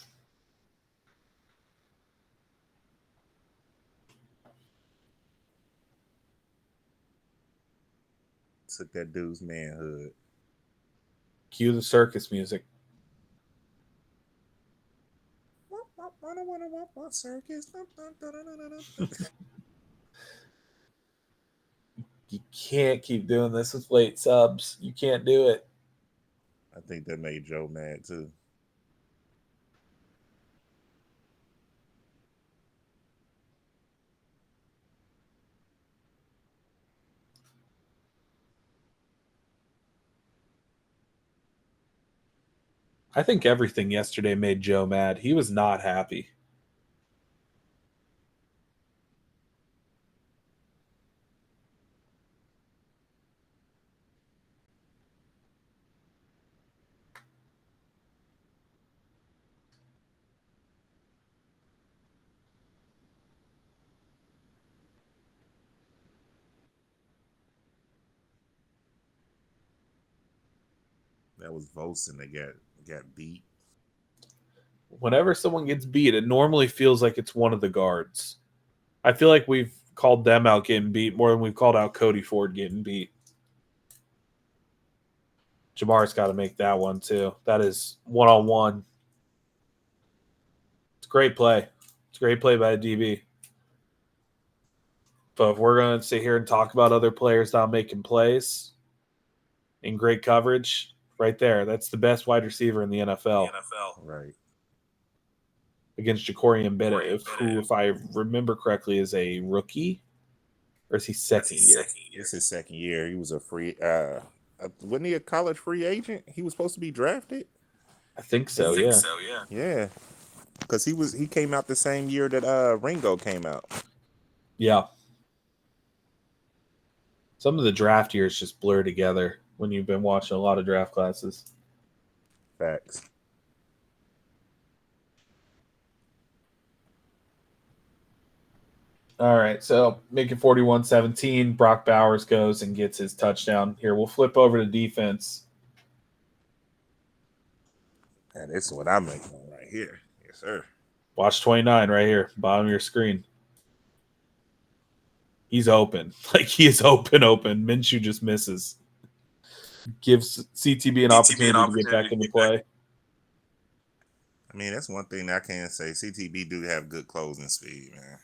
Took that dude's manhood. Cue the circus music. Circus. You can't keep doing this with late subs. You can't do it. I think that made Joe mad too. I think everything yesterday made Joe mad. He was not happy. That was Volson that got beat. Whenever someone gets beat, it normally feels like it's one of the guards. I feel like we've called them out getting beat more than we've called out Cody Ford getting beat. Jamar's got to make that one too. That is one-on-one. It's a great play. It's a great play by a DB. But if we're going to sit here and talk about other players not making plays in great coverage, right there, that's the best wide receiver in the NFL. Right. Against Ja'Cory Bennett, who, if I remember correctly, is a rookie. Or is he second year? It's his second year. He was a free wasn't he a college free agent? He was supposed to be drafted? I think so, yeah. Yeah. Because he came out the same year that Ringo came out. Yeah. Some of the draft years just blur together when you've been watching a lot of draft classes. Facts. All right, so make it 41-17. Brock Bowers goes and gets his touchdown. Here, we'll flip over to defense. And this is what I'm making right here. Yes, sir. Watch 29 right here, bottom of your screen. He's open. Like, he is open. Minshew just misses. Gives CTB an opportunity to get back into play. I mean, that's one thing that I can say. CTB do have good closing speed, man.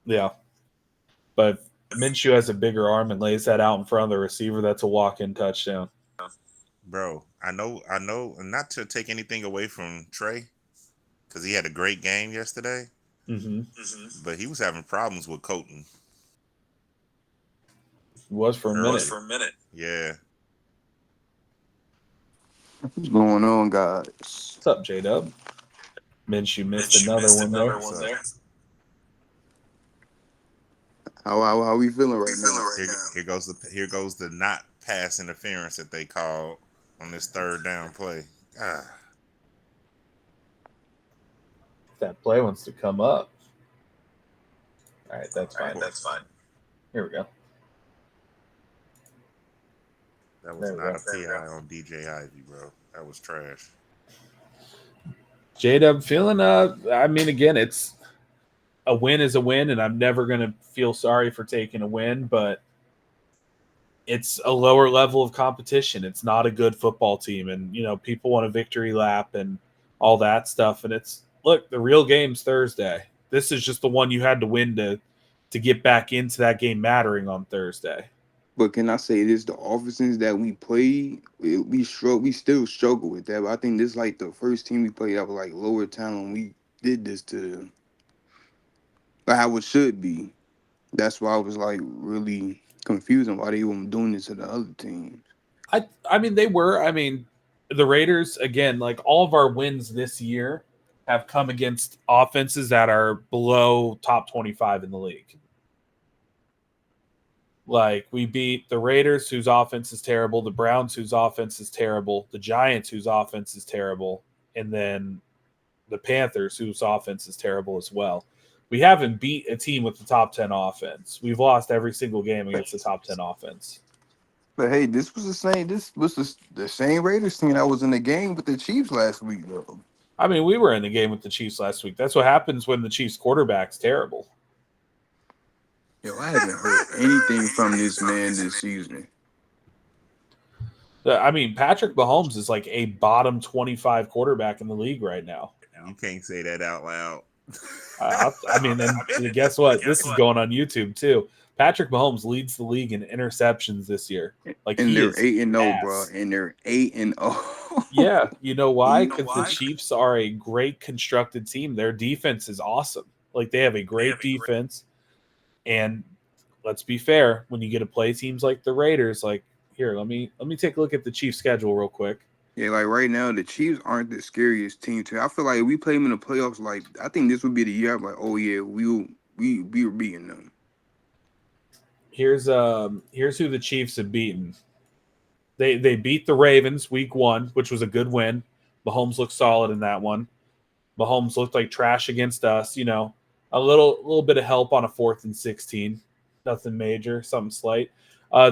Yeah. But Minshew has a bigger arm and lays that out in front of the receiver. That's a walk-in touchdown. Bro, I know, not to take anything away from Trey, because he had a great game yesterday. Mm-hmm. But he was having problems with Colton. He was for a minute. Yeah. What's going on, guys? What's up, J-Dub? Minshew missed another one there. How we feeling right now? Here goes the not pass interference that they called on this third down play. Ah, If that play wants to come up. All right, that's fine. Here we go. that was not a PI on DJ Ivy, bro. That was trash. J-Dub feeling, I mean, again, it's a win is a win, and I'm never going to feel sorry for taking a win, but it's a lower level of competition. It's not a good football team, and, people want a victory lap and all that stuff, and it's, look, the real game's Thursday. This is just the one you had to win to get back into that game mattering on Thursday. But can I say this? The offenses that we played, we still struggle with that. But I think this is like the first team we played that was like lower talent. We did this to them, like how it should be. That's why I was like really confusing why they weren't doing this to the other teams. I mean, they were. I mean, the Raiders, again, like all of our wins this year have come against offenses that are below top 25 in the league. Like, we beat the Raiders, whose offense is terrible, the Browns, whose offense is terrible, the Giants, whose offense is terrible, and then the Panthers, whose offense is terrible as well. We haven't beat a team with the top 10 offense. We've lost every single game against the top 10 offense. But hey, this was the same. This was the same Raiders team that was in the game with the Chiefs last week, though. I mean, we were in the game with the Chiefs last week. That's what happens when the Chiefs quarterback's terrible. Yo, I haven't heard anything from this man this season. I mean, Patrick Mahomes is like a bottom 25 quarterback in the league right now. You can't say that out loud. I mean, and guess what? This is going on YouTube too. Patrick Mahomes leads the league in interceptions this year. Like, And he they're is 8-0, bro. ass. And they're 8-0. Yeah, you know why? Because the Chiefs are a great constructed team. Their defense is awesome. Like, they have a great defense. And let's be fair, when you get to play teams like the Raiders, like, here, let me take a look at the Chiefs schedule real quick. Yeah, like right now, the Chiefs aren't the scariest team to. I feel like if we play them in the playoffs, like I think this would be the year. I'm like, oh yeah, we were beating them. Here's who the Chiefs have beaten. They beat the Ravens week 1, which was a good win. Mahomes looked solid in that one. Mahomes looked like trash against us. A little bit of help on a 4th and 16. Nothing major, something slight.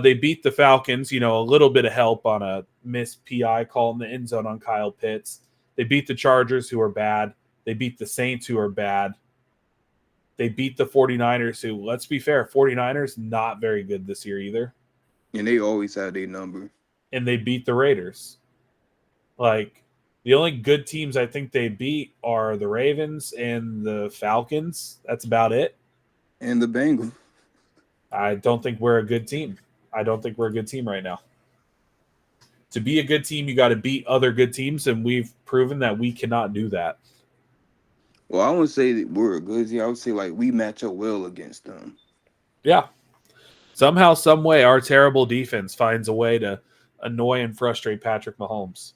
They beat the Falcons. A little bit of help on a missed PI call in the end zone on Kyle Pitts. They beat the Chargers, who are bad. They beat the Saints, who are bad. They beat the 49ers, who, let's be fair, 49ers not very good this year either. And they always have their number. And they beat the Raiders. Like, the only good teams I think they beat are the Ravens and the Falcons. That's about it. And the Bengals. I don't think we're a good team. I don't think we're a good team right now. To be a good team, you got to beat other good teams, and we've proven that we cannot do that. Well, I wouldn't say that we're a good team. I would say like we match up well against them. Yeah. Somehow, some way, our terrible defense finds a way to annoy and frustrate Patrick Mahomes.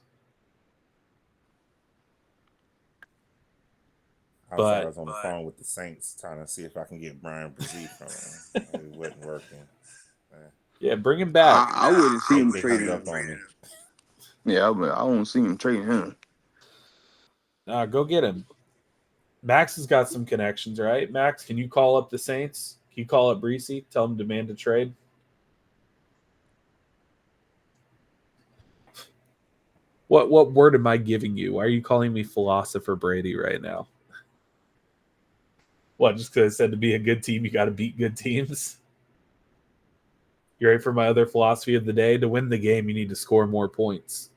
I was on the phone with the Saints trying to see if I can get Brian Brzee from him. It wasn't working. Yeah, bring him back. I wouldn't see him trading up on me. Yeah, I won't see him trading him. Go get him. Max has got some connections, right? Max, can you call up the Saints? Can you call up Brzee? Tell him to demand a trade? What word am I giving you? Why are you calling me philosopher Brady right now? What, just because I said to be a good team, you got to beat good teams? You ready for my other philosophy of the day? To win the game, you need to score more points.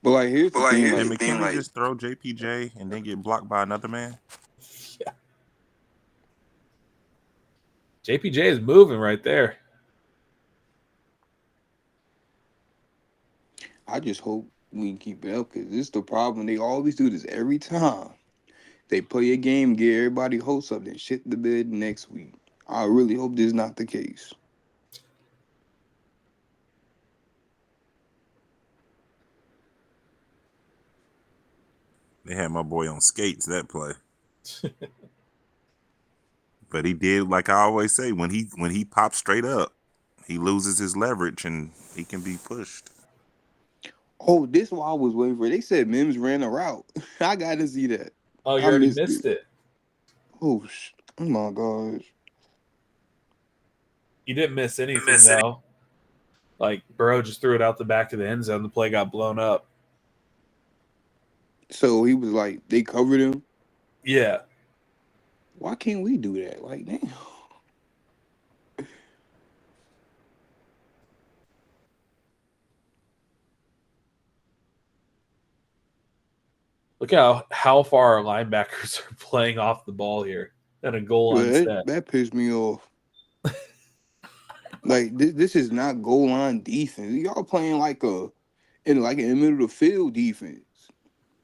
But like, here's the thing. Can McKinley just throw JPJ and then get blocked by another man? Yeah. JPJ is moving right there. I just hope we can keep it up because this is the problem. They always do this every time. They play a game, get everybody hopes up, then shit the bed next week. I really hope this is not the case. They had my boy on skates that play. But he did, like I always say, when he pops straight up, he loses his leverage and he can be pushed. Oh, this is what I was waiting for. They said Mims ran a route. I got to see that. Oh, you I already missed missed it. Oh, oh my gosh. You didn't miss anything, though. Like, Burrow just threw it out the back of the end zone. The play got blown up. So he was like, they covered him. Yeah. Why can't we do that? Like, damn. Look how far our linebackers are playing off the ball here and a goal line set. That pissed me off. Like this is not goal line defense. Y'all playing like in the middle of the field defense.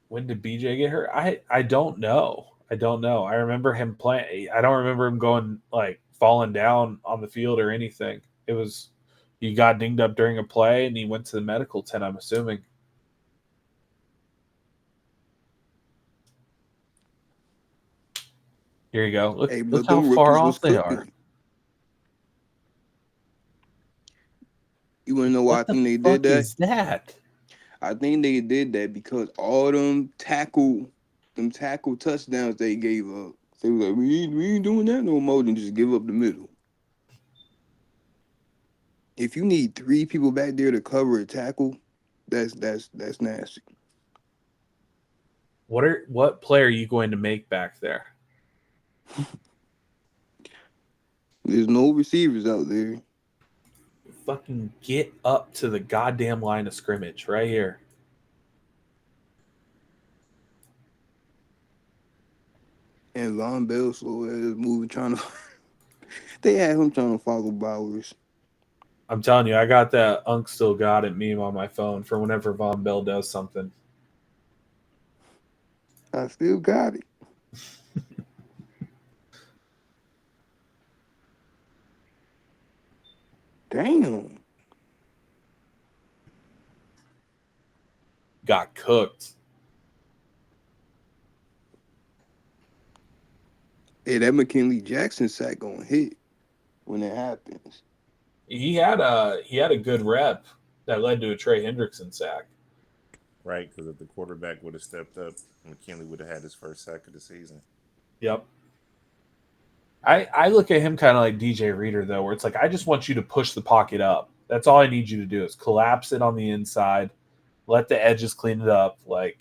When did BJ get hurt? I don't know. I don't know. I remember him playing. I don't remember him going like falling down on the field or anything. It was he got dinged up during a play and he went to the medical tent, I'm assuming. Here you go. Look, Hey, look but how them far rookies was off they are. cooking. You wanna know why I What the think they did fuck that? is that? I think they did that because all them tackle touchdowns they gave up. They was like, we ain't doing that no more than just give up the middle. If you need 3 people back there to cover a tackle, that's nasty. What play are you going to make back there? There's no receivers out there. Fucking get up to the goddamn line of scrimmage right here. And Von Bell slow ass moving trying to they had him trying to follow Bowers. I'm telling you, I got that Unk Still Got It meme on my phone for whenever Von Bell does something. I still got it. Damn. Got cooked. Hey, that McKinley Jackson sack gonna hit when it happens. He had a good rep that led to a Trey Hendrickson sack. Right, because if the quarterback would have stepped up, McKinley would have had his first sack of the season. Yep. I look at him kind of like DJ Reader, though, where it's like, I just want you to push the pocket up. That's all I need you to do is collapse it on the inside, let the edges clean it up. Like,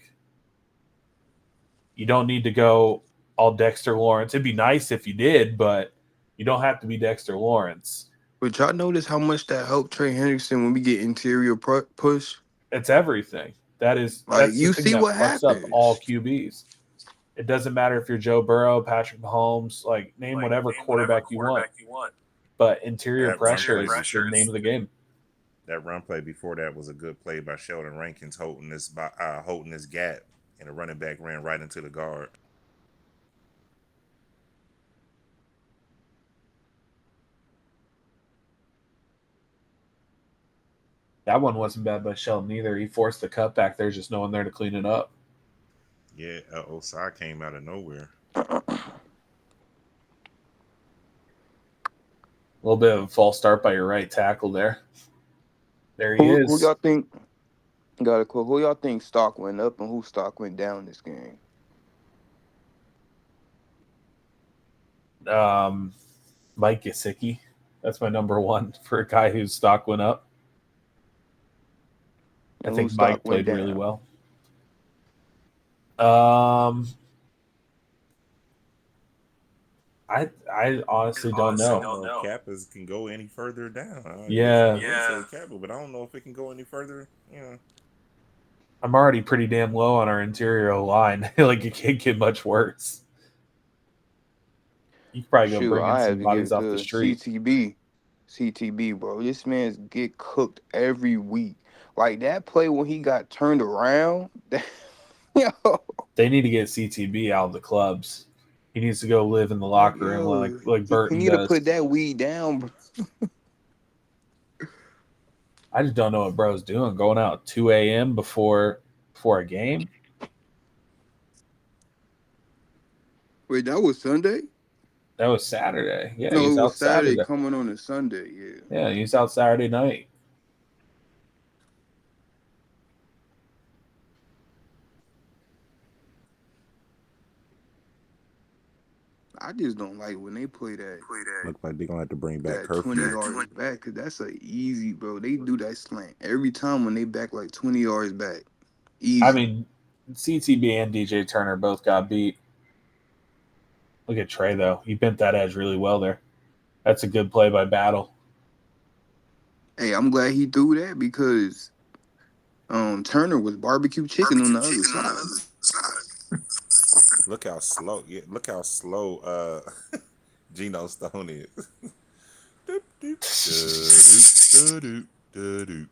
you don't need to go all Dexter Lawrence. It'd be nice if you did, but you don't have to be Dexter Lawrence. But y'all notice how much that helped Trey Hendrickson when we get interior push? It's everything. That's Like, the you thing see that what fucks up all happens. QBs. It doesn't matter if you're Joe Burrow, Patrick Mahomes, like name whatever quarterback you want. But interior pressure is the name of the game. That run play before that was a good play by Sheldon Rankins holding this gap, and the running back ran right into the guard. That one wasn't bad by Sheldon either. He forced the cutback. There's just no one there to clean it up. Yeah, Osai came out of nowhere. A little bit of a false start by your right tackle there. There he Who is. y'all think got a quote? Who y'all think stock went up and who stock went down this game? Mike Gesicki. That's my number one for a guy whose stock went up. I And think who Mike stock went played really down? well. I honestly don't know. I don't know if Kappas can go any further down. Yeah. Kappa, but I don't know if it can go any further. I'm already pretty damn low on our interior line. Like, it can't get much worse. You could probably go Shoot, bring in I some have to give bodies it off the to street. CTB, bro. This man's get cooked every week. Like that play when he got turned around. Yo, They need to get CTB out of the clubs. He needs to go live in the locker room like he Burton need to does. put that weed down, bro. I just don't know what bro's doing. Going out at 2 a.m. before a game. Wait, that was Sunday? That was Saturday. Yeah, he No, was it was out Saturday Saturday. coming on a Sunday. Yeah. Yeah, he was out Saturday night. I just don't like when they play that Look like they're gonna have to bring back 20 curfew. yards back because that's a easy, bro. They do that slant every time when they back like 20 yards back. I Easy. mean, CTB and DJ Turner both got beat. Look at Trey though; he bent that edge really well there. That's a good play by Battle. Hey, I'm glad he threw that because Turner was barbecue chicken on the other side. Look how slow. Yeah, look how slow. Geno Stone is. Doop, doop, da-doop, da-doop,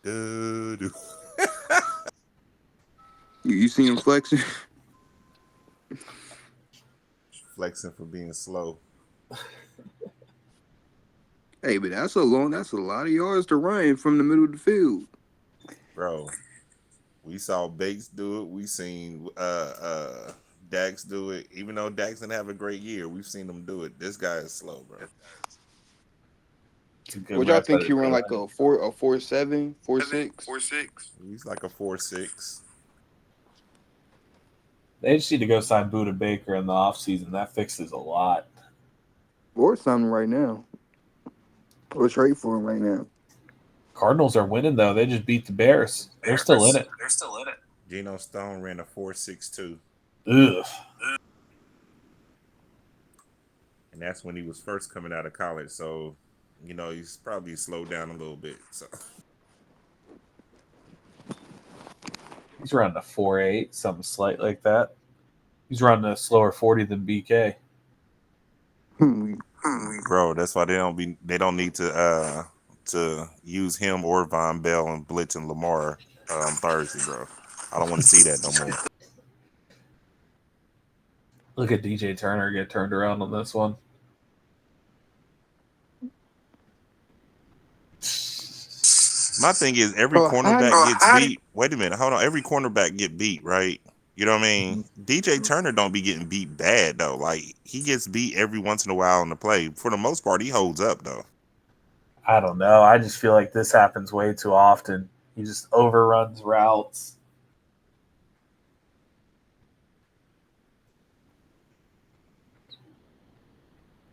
da-doop, da-doop. You see him flexing? Flexing for being slow. Hey, but that's a lot of yards to run from the middle of the field. Bro, we saw Bates do it. We seen Dax do it. Even though Dax didn't have a great year, we've seen him do it. This guy is slow, bro. It's a good What y'all rep by think the he run D like line. a 4.7, 4.6? He's like a 4.6. They just need to go sign Buda Baker in the offseason. That fixes a lot. Or something right now. Or trade for him right now. Cardinals are winning though. They just beat the Bears. They're still in it. Geno Stone ran a 4.62. Ugh. And that's when he was first coming out of college. So, he's probably slowed down a little bit. So He's running a 4.8, something slight like that. He's running a slower 40 than BK. bro, that's why they don't need to use him or Von Bell and Blitz and Lamar Thursday, bro. I don't want to see that no more. Look at DJ Turner get turned around on this one. My thing is every Bro, cornerback gets beat. Wait a minute, hold on. Every cornerback get beat, right? You know what I mean? DJ Turner don't be getting beat bad though. Like he gets beat every once in a while in the play. For the most part, he holds up though. I don't know. I just feel like this happens way too often. He just overruns routes.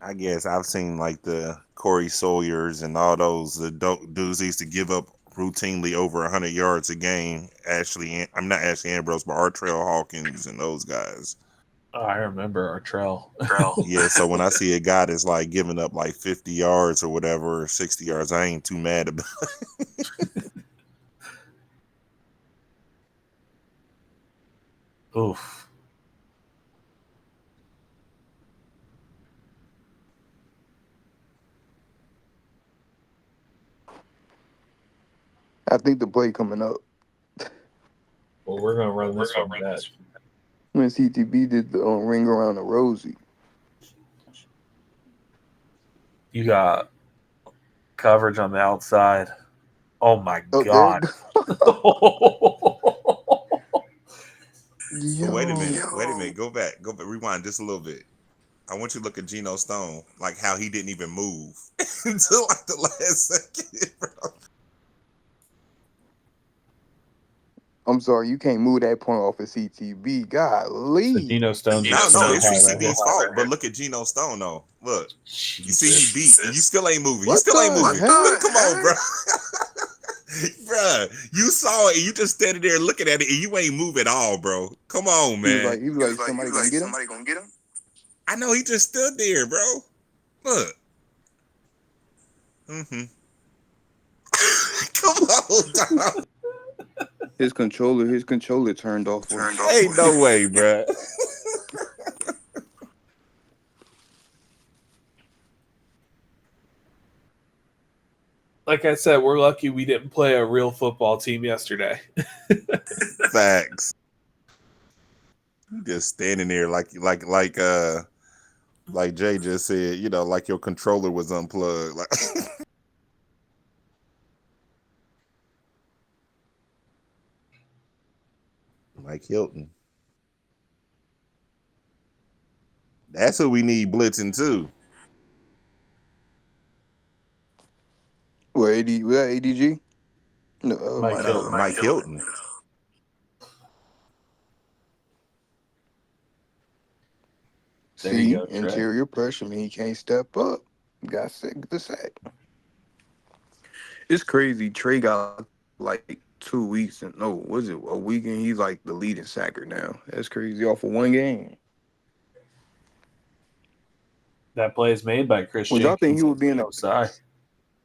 I guess I've seen like the Corey Sawyers and all those dudes used to give up routinely over 100 yards a game. I'm not Ashley Ambrose, but Artrell Hawkins and those guys. Oh, I remember Artrell. Yeah, so when I see a guy that's like giving up like 50 yards or whatever, or 60 yards, I ain't too mad about it. Oof. I think the play coming up Well, we're gonna run this one back. when CTB did the ring around the Rosie. You got coverage on the outside. Oh my Oh, there it god. But wait a Yo. minute, go back, rewind just a little bit. I want you to look at Geno Stone, like how he didn't even move until like the last second, bro. I'm sorry, you can't move that point off of CTB. So Golly. Geno Stone's No, at no, 20 it's high right here. CTB's fault. But look at Geno Stone, though. Look, you see he beat, and you Jesus. still ain't moving. You What still ain't the moving. heck? Come on, bro. Bruh, you saw it, and you just standing there looking at it, and you ain't move at all, bro. Come on, man. He was like, somebody gonna get him? I know he just stood there, bro. Look. Mm-hmm. Come on, dog. His controller turned off. Ain't no way, bro. Like I said, we're lucky we didn't play a real football team yesterday. Facts. Just standing there like Jay just said, like your controller was unplugged. Like Mike Hilton. That's who we need blitzing too. What was that ADG? No, Mike Mike No, Hilton. Hilton. Mike Hilton. There you See, go, Trey. interior pressure. I mean, he can't step up. Got sick the sack. It's crazy. Trey got like 2 weeks and no, was it a week and he's like the leading sacker now. That's crazy off of one game. That play is made by Chris Would y'all think he Jenkins. would be in the? No side.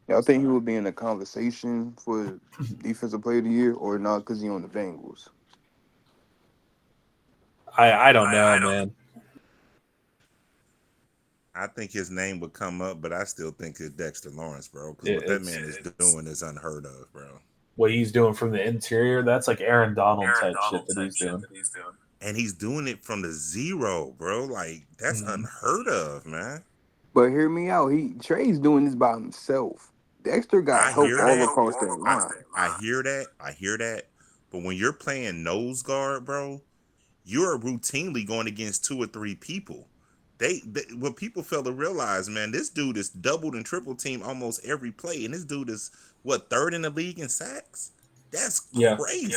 Y'all think he would be in the conversation for defensive player of the year or not? Because he on the Bengals. I don't know, man. I think his name would come up, but I still think it's Dexter Lawrence, bro. Because what that It's man is doing is unheard of, bro. what he's doing from the interior. That's like Aaron Donald type shit that he's doing. And he's doing it from the zero, bro. Like that's Mhm. unheard of, man. But hear me out. Trey's doing this by himself. Dexter got I help hear all that. across that I, line. I hear that. I hear that. But when you're playing nose guard, bro, you're routinely going against two or three people. They what people fail to realize, man, this dude is doubled and triple team almost every play, and this dude is what, third in the league in sacks. That's Yeah. crazy,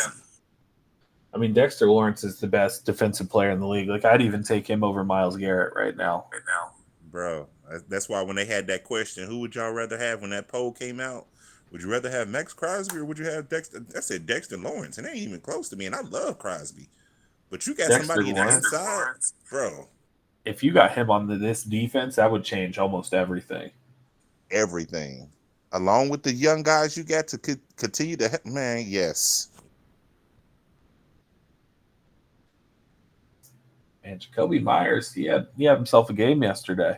I mean, Dexter Lawrence is the best defensive player in the league. Like, I'd even take him over Myles Garrett right now. bro. That's why when they had that question, who would y'all rather have when that poll came out? Would you rather have Max Crosby or would you have Dexter? I said Dexter Lawrence, and they ain't even close to me. And I love Crosby, but you got Dexter somebody in the Lawrence, inside, bro. if you got him on this defense, that would change almost everything. Everything, along with the young guys you got to continue to, man. Yes, And Jacoby Myers, he had himself a game yesterday.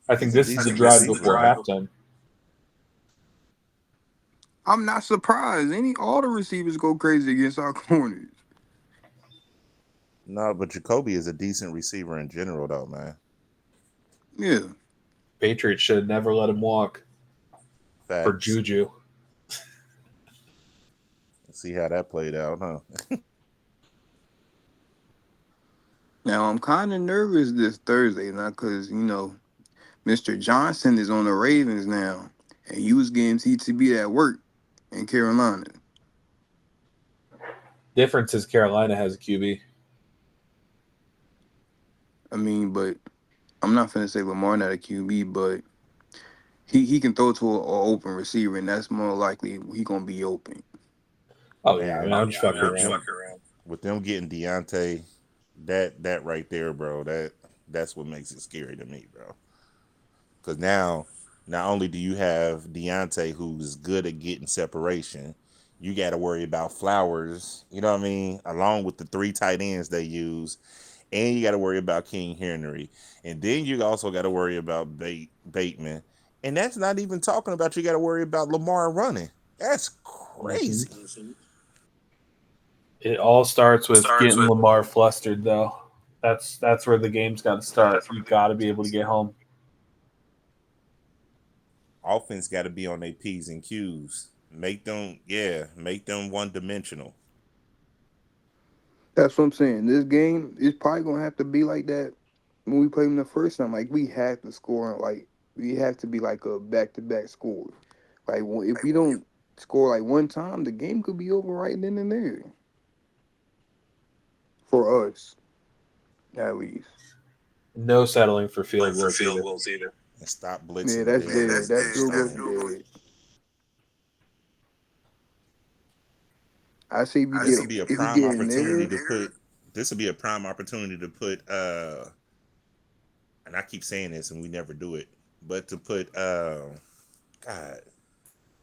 I think he's a this is the decent drive receiver, before man. halftime. I'm not surprised. All the receivers go crazy against our corners. No, but Jacoby is a decent receiver in general, though, man. Yeah. Patriots should have never let him walk for Facts. Juju. See how that played out, huh? Now I'm kind of nervous this Thursday, not because Mr. Johnson is on the Ravens now, and you was getting TTB at work in Carolina. Difference is Carolina has a QB. I mean, but I'm not finna say Lamar not a QB, but he can throw to an open receiver, and that's more likely he gonna be open. Oh yeah, I mean, Man, I'm just fucking with around. them getting Deontay, that right there, bro. That's what makes it scary to me, bro. Because now, not only do you have Deontay, who's good at getting separation, you got to worry about Flowers. You know what I mean? Along with the three tight ends they use, and you got to worry about King Henry, and then you also got to worry about Bateman, and that's not even talking about you got to worry about Lamar running. That's Mm-hmm. crazy. It all starts with getting Lamar flustered, though. That's where the game's got to start. You got to be able to get home. Offense got to be on their P's and Q's. Make them one dimensional. That's what I'm saying. This game is probably gonna have to be like that when we play them the first time. Like we have to score, like we have to be like a back-to-back score. Like if we don't score like one time, the game could be over right then and there for us, at least. No settling for field goals either. And stop Yeah, blitzing that's dead dead. on That first field goal down. dead. I see if you This get would be a if you prime get in opportunity there. to put. This would be a prime opportunity to put. And I keep saying this, and we never do it, but to put. God,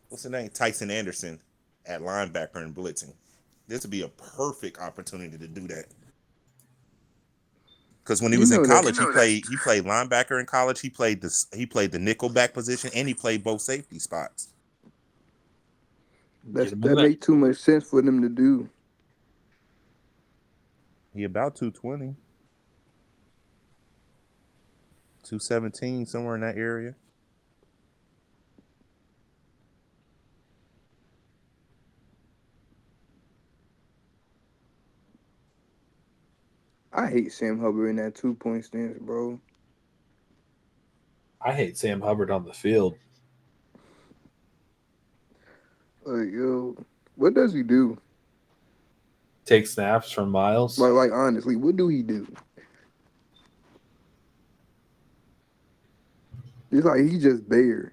what's the name? Tyson Anderson at linebacker and blitzing. This would be a perfect opportunity to do that. Because when he You was in know that. college, he played linebacker in college. He played the nickel back position, and he played both safety spots. Get him in That there. makes too much sense for them to do. He about 220, 217, somewhere in that area. hate Sam Hubbard in that 2-point stance, bro. I hate Sam Hubbard on the field. Like, yo, what does he do? Take snaps from Miles. Like honestly, what do he do? It's like he's just there.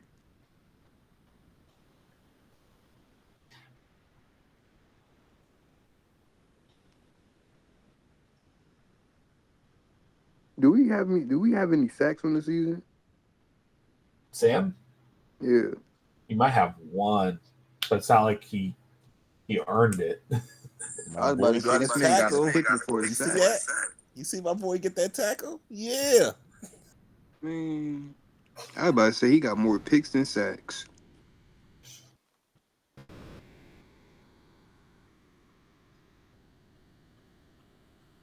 Do we have any sacks on the season? Sam, Yeah. he might have one, but it's not like he earned it. I My was boy about to say got this a man got a tackle. pick before You the see sack. that? You see my boy get that tackle? Yeah. Man, I was about to say he got more picks than sacks.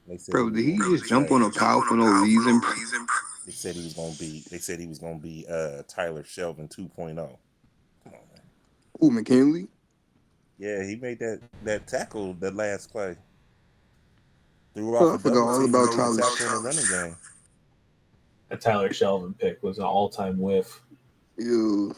They said Bro, did he just jump on a pile for no reason? They said he was gonna be. They said he was gonna be Tyler Shelvin 2.0. Come on, man. Ooh, McKinley? Yeah, he made that tackle the last play. Threw off Oh, I a forgot double all team, about made the Tyler. tackle in the running game. That Tyler Shelvin pick was an all-time whiff. Yo.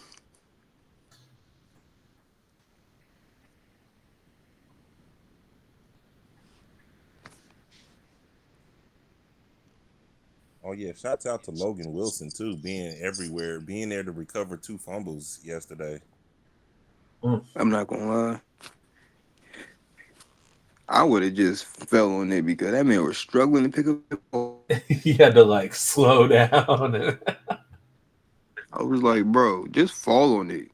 Oh yeah, shouts out to Logan Wilson too, being everywhere, being there to recover 2 fumbles yesterday. I'm not gonna lie. I would have just fell on it because that man was struggling to pick up the ball. He had to like slow down. I was like, bro, just fall on it.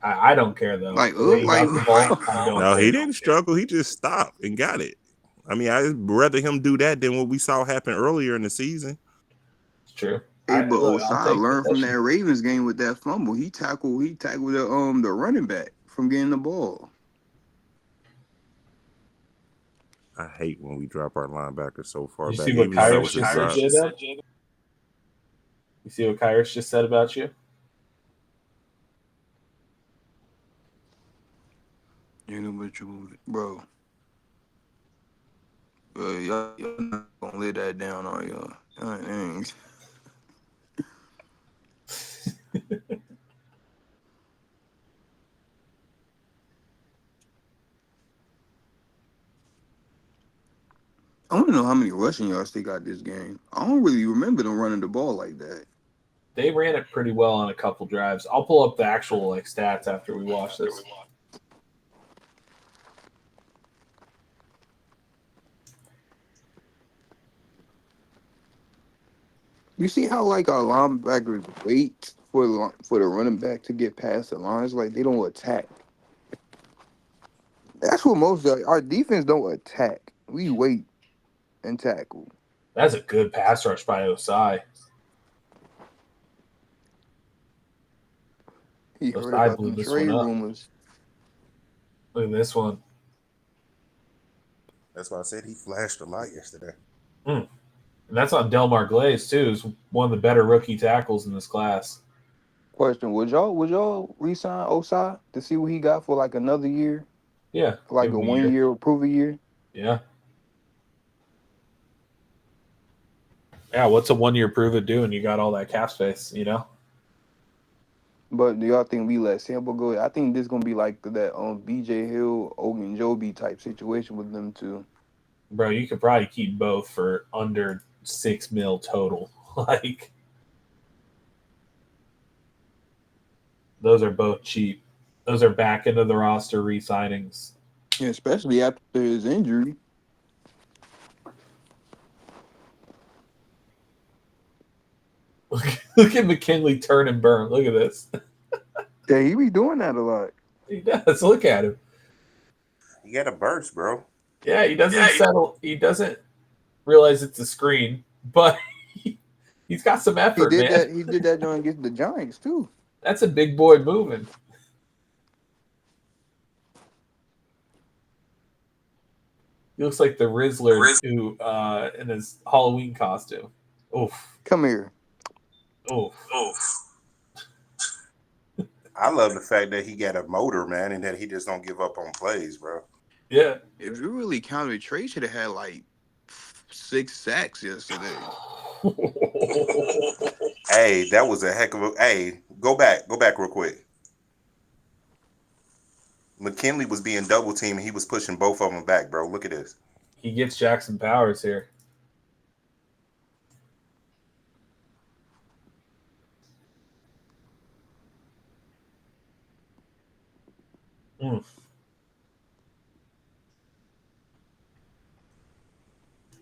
I don't care though. Like, The way he got the ball, I don't No, care. he didn't struggle. He just stopped and got it. I mean, I'd rather him do that than what we saw happen earlier in the season. It's true. Hey, but Look, I'll Osai take learned from possession. that Ravens game with that fumble. He tackled the running back from getting the ball. I hate when we drop our linebackers so far You back. see what Even though that Kyrus was a just said, drop. J-Dub? You see what Kyrus just said about you? You know what you, bro. Y'all not gonna lay that down on y'all. Y'all ain't. I want to know how many rushing yards they got this game. I don't really remember them running the ball like that. They ran it pretty well on a couple drives. I'll pull up the actual like stats after we watch this. You see how like our linebackers wait for the running back to get past the lines? Like they don't attack. That's what most of our defense don't attack. We wait and tackle. That's a good pass rush by Osai. He heard Osai about blew them this one trade up. rumors. Look at this one. That's why I said he flashed a lot yesterday. And that's on Delmar Glaze too. Is one of the better rookie tackles in this class. Question: Would y'all re-sign Osai to see what he got for like another year, Yeah, like give a him a 1 year. year prove a year? Yeah. Yeah, what's a 1 year prove it doing? You got all that cap space, you know? But do y'all think we let Sample go? I think this gonna be like that BJ Hill, Ogunjobi type situation with them two. Bro, you could probably keep both for under $6 million total. Like, those are both cheap. Those are back into the roster re-signings. Yeah, especially after his injury. Look at McKinley turn and burn. Look at this. Yeah, he be doing that a lot. He does. Look at him. He got a burst, bro. Yeah, he doesn't settle. He doesn't realize it's a screen, but he's got some effort, He did man. that. He did that during against the Giants too. That's a big boy moving. He looks like the Rizzler who in his Halloween costume. Oof. Come here. Oof. I love the fact that he got a motor, man, and that he just don't give up on plays, bro. Yeah. If you really counted, Trey should have had like 6 sacks yesterday. Hey, that was a heck of a. Hey, go back real quick. McKinley was being double teamed. And he was pushing both of them back, bro. Look at this. He gets Jackson Powers here. Mm.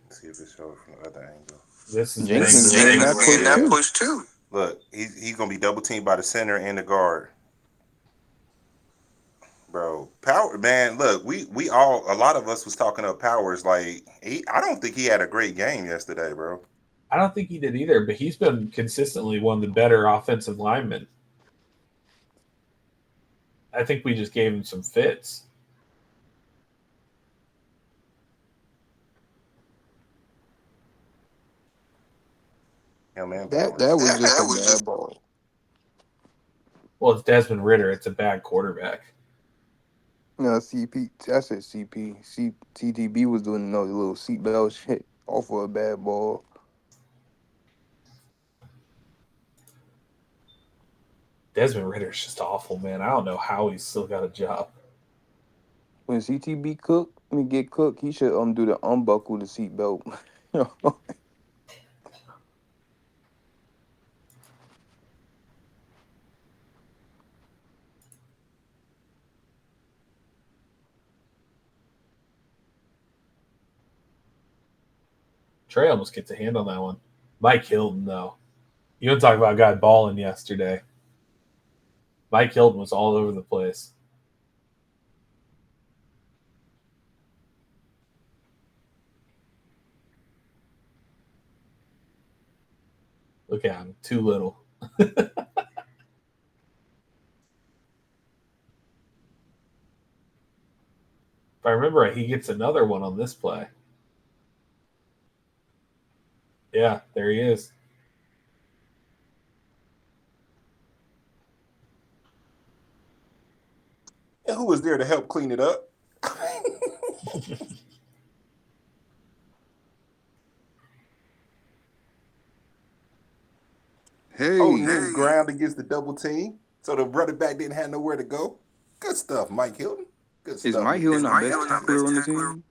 Let's see if it shows from the other angle. This is Jenkins Bengals. getting that push too. Look, he's gonna be double teamed by the center and the guard. Bro, Power man, look, we all a lot of us was talking up Powers like I don't think he had a great game yesterday, bro. I don't think he did either, but he's been consistently one of the better offensive linemen. I think we just gave him some fits. Yeah, man, That Powers. was just a bad ball. Well, it's Desmond Ritter. It's a bad quarterback. No, CP. I said CP. CTB was doing the little seatbelt shit off of a bad ball. Desmond Ritter's just awful, man. I don't know how he's still got a job. When CTB get cooked, he should do the unbuckle the seatbelt. Trey almost gets a hand on that one. Mike Hilton, though. You want to talk about a guy balling yesterday. Mike Hilton was all over the place. Look at him. Too little. If I remember right, he gets another one on this play. Yeah, there he is. And who was there to help clean it up? Oh, knew ground against the double team, so the running back didn't have nowhere to go. Good stuff, Mike Hilton. Good Is stuff. Mike Hilton our best tackler on the team?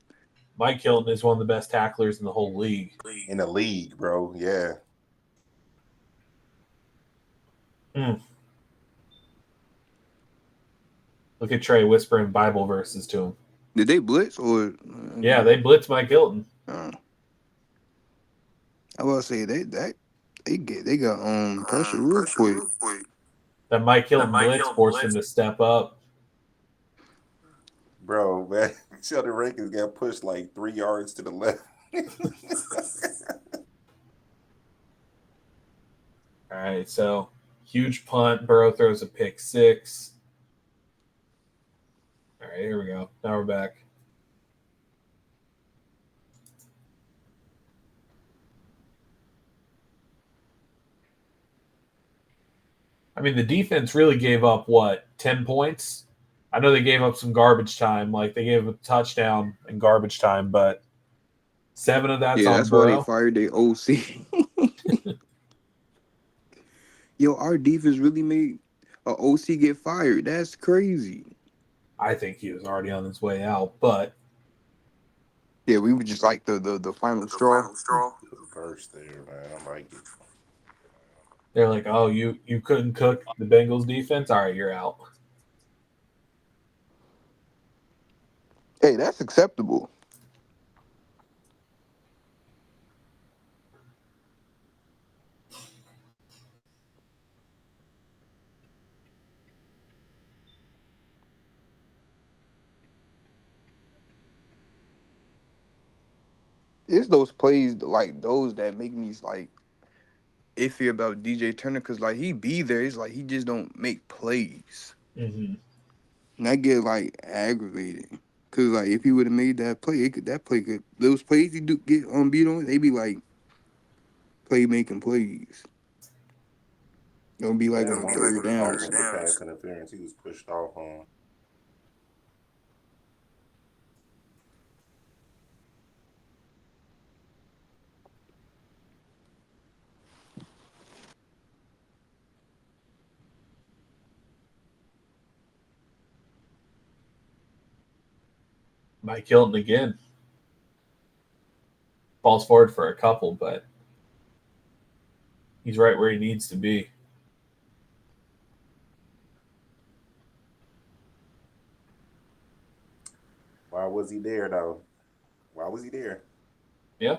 Mike Hilton is one of the best tacklers in the whole league. In the league, bro. Yeah. Mm. Look at Trey whispering Bible verses to him. Did they blitz or? Yeah, they blitz Mike Hilton. I was say they got pressure real quick. That Mike Hilton blitz forced him to step up. Bro, man. Sheldon Rankins got pushed like 3 yards to the left. All right, so huge punt. Burrow throws a pick 6. All right, here we go. Now we're back. I mean, the defense really gave up, 10 points? I know they gave up some garbage time. Like, they gave a touchdown in garbage time, but 7 of that's on That's Burrow. why they fired their OC. Yo, our defense really made a OC get fired. That's crazy. I think he was already on his way out, but Yeah, we were just like the final straw. First there, man. I like it. they're like, oh, you couldn't cook the Bengals defense? All right, you're out. Hey, that's acceptable. It's those plays like those that make me like iffy about DJ Turner because like he be there. It's like he just don't make plays. Mm-hmm. And I get like aggravated. Cause like if he would have made that play, those plays he do get beat on, they be like making plays. Don't be like That on one third was down or offensive something. pass interference. He was pushed off on. Mike Hilton again. Falls forward for a couple, but he's right where he needs to be. Why was he there though? Why was he there? Yeah.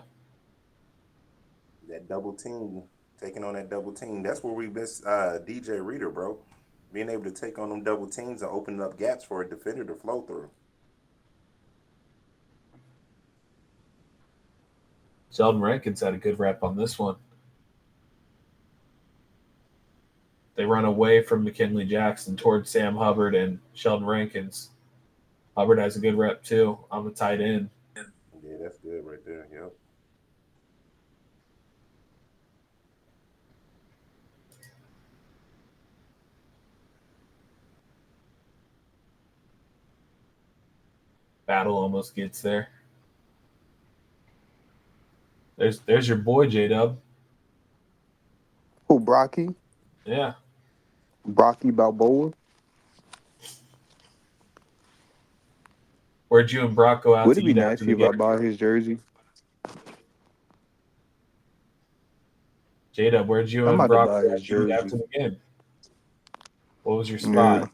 That double team, taking on that double team. That's where we miss DJ Reader, bro. Being able to take on them double teams and opening up gaps for a defender to flow through. Sheldon Rankins had a good rep on this one. They run away from McKinley Jackson towards Sam Hubbard and Sheldon Rankins. Hubbard has a good rep too on the tight end. Yeah, that's good right there. Yep. Battle almost gets there. There's your boy J-Dub. Oh, Brocky Yeah. Balboa. Where'd you and Brock go out Would to it be eat after nasty the if I game? bought his jersey? J-Dub, where'd you I'm and about to Brock buy go his out to eat after jersey. the game? What was your Yeah. spot?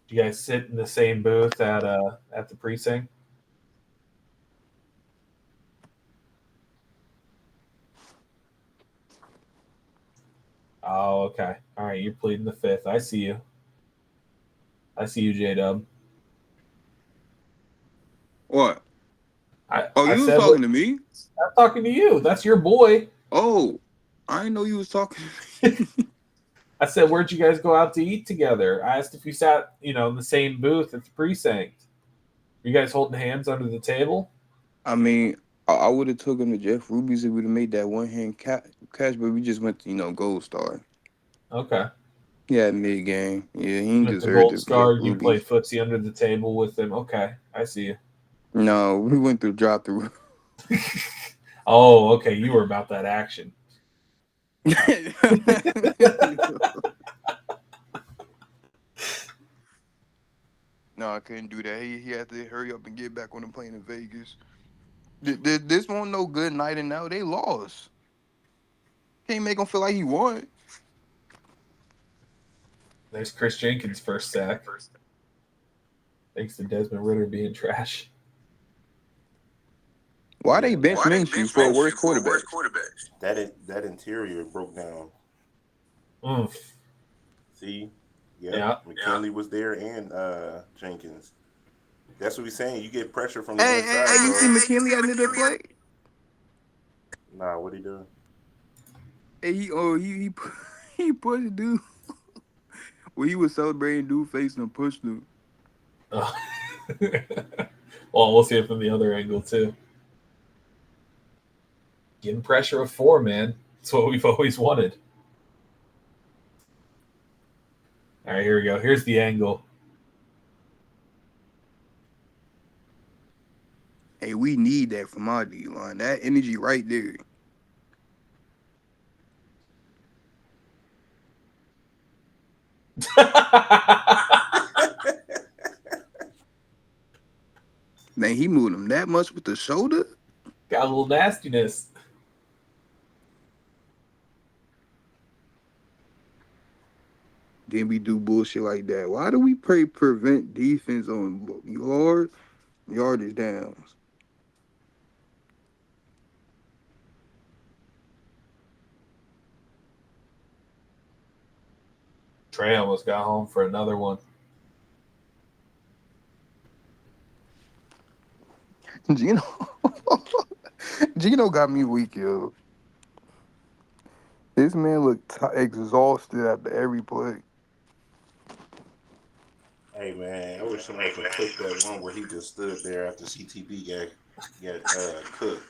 Did you guys sit in the same booth at the precinct? Oh, okay. All right, you're pleading the fifth. I see you. I see you, J-Dub. What? I You was said talking to me? I'm talking to you. That's your boy. Oh, I didn't know you was talking to me. I said, where'd you guys go out to eat together? I asked if you sat, in the same booth at the precinct. You guys holding hands under the table? I mean, I would have took him to Jeff Ruby's if we'd have made that one hand catch, but we just went to, Gold Star. Okay. Yeah, mid game. Yeah, he With the deserved Gold it. Star, Jeff you played Ruby's. footsie under the table with him. Okay, I see you. No, we went through drop through. Oh, okay. You were about that action. No, I couldn't do that. He had to hurry up and get back on the plane in Vegas. This won't no good night, and now they lost. Can't make him feel like he won. There's Chris Jenkins' first sack. Thanks to Desmond Ritter being trash. Why they bench Minshew for a worse quarterback? That interior broke down. See? Yep. Yeah. McKinley was there and Jenkins. That's what we're saying. You get pressure from the Hey, inside, you bro. see McKinley at the end of the play? Nah, what he doing? Hey, he pushed dude. When he was celebrating, dude facing him, pushed him. Oh. Well, we'll see it from the other angle too. Getting pressure of 4, man. That's what we've always wanted. All right, here we go. Here's the angle. Hey, we need that from our D line. That energy right there. Man, he moved him that much with the shoulder. Got a little nastiness. Then we do bullshit like that. Why do we prevent defense on yardage downs? Trey almost got home for another one. Gino got me weak, yo. This man looked exhausted after every play. Hey man, I wish somebody could clip that one where he just stood there after CTB got cooked,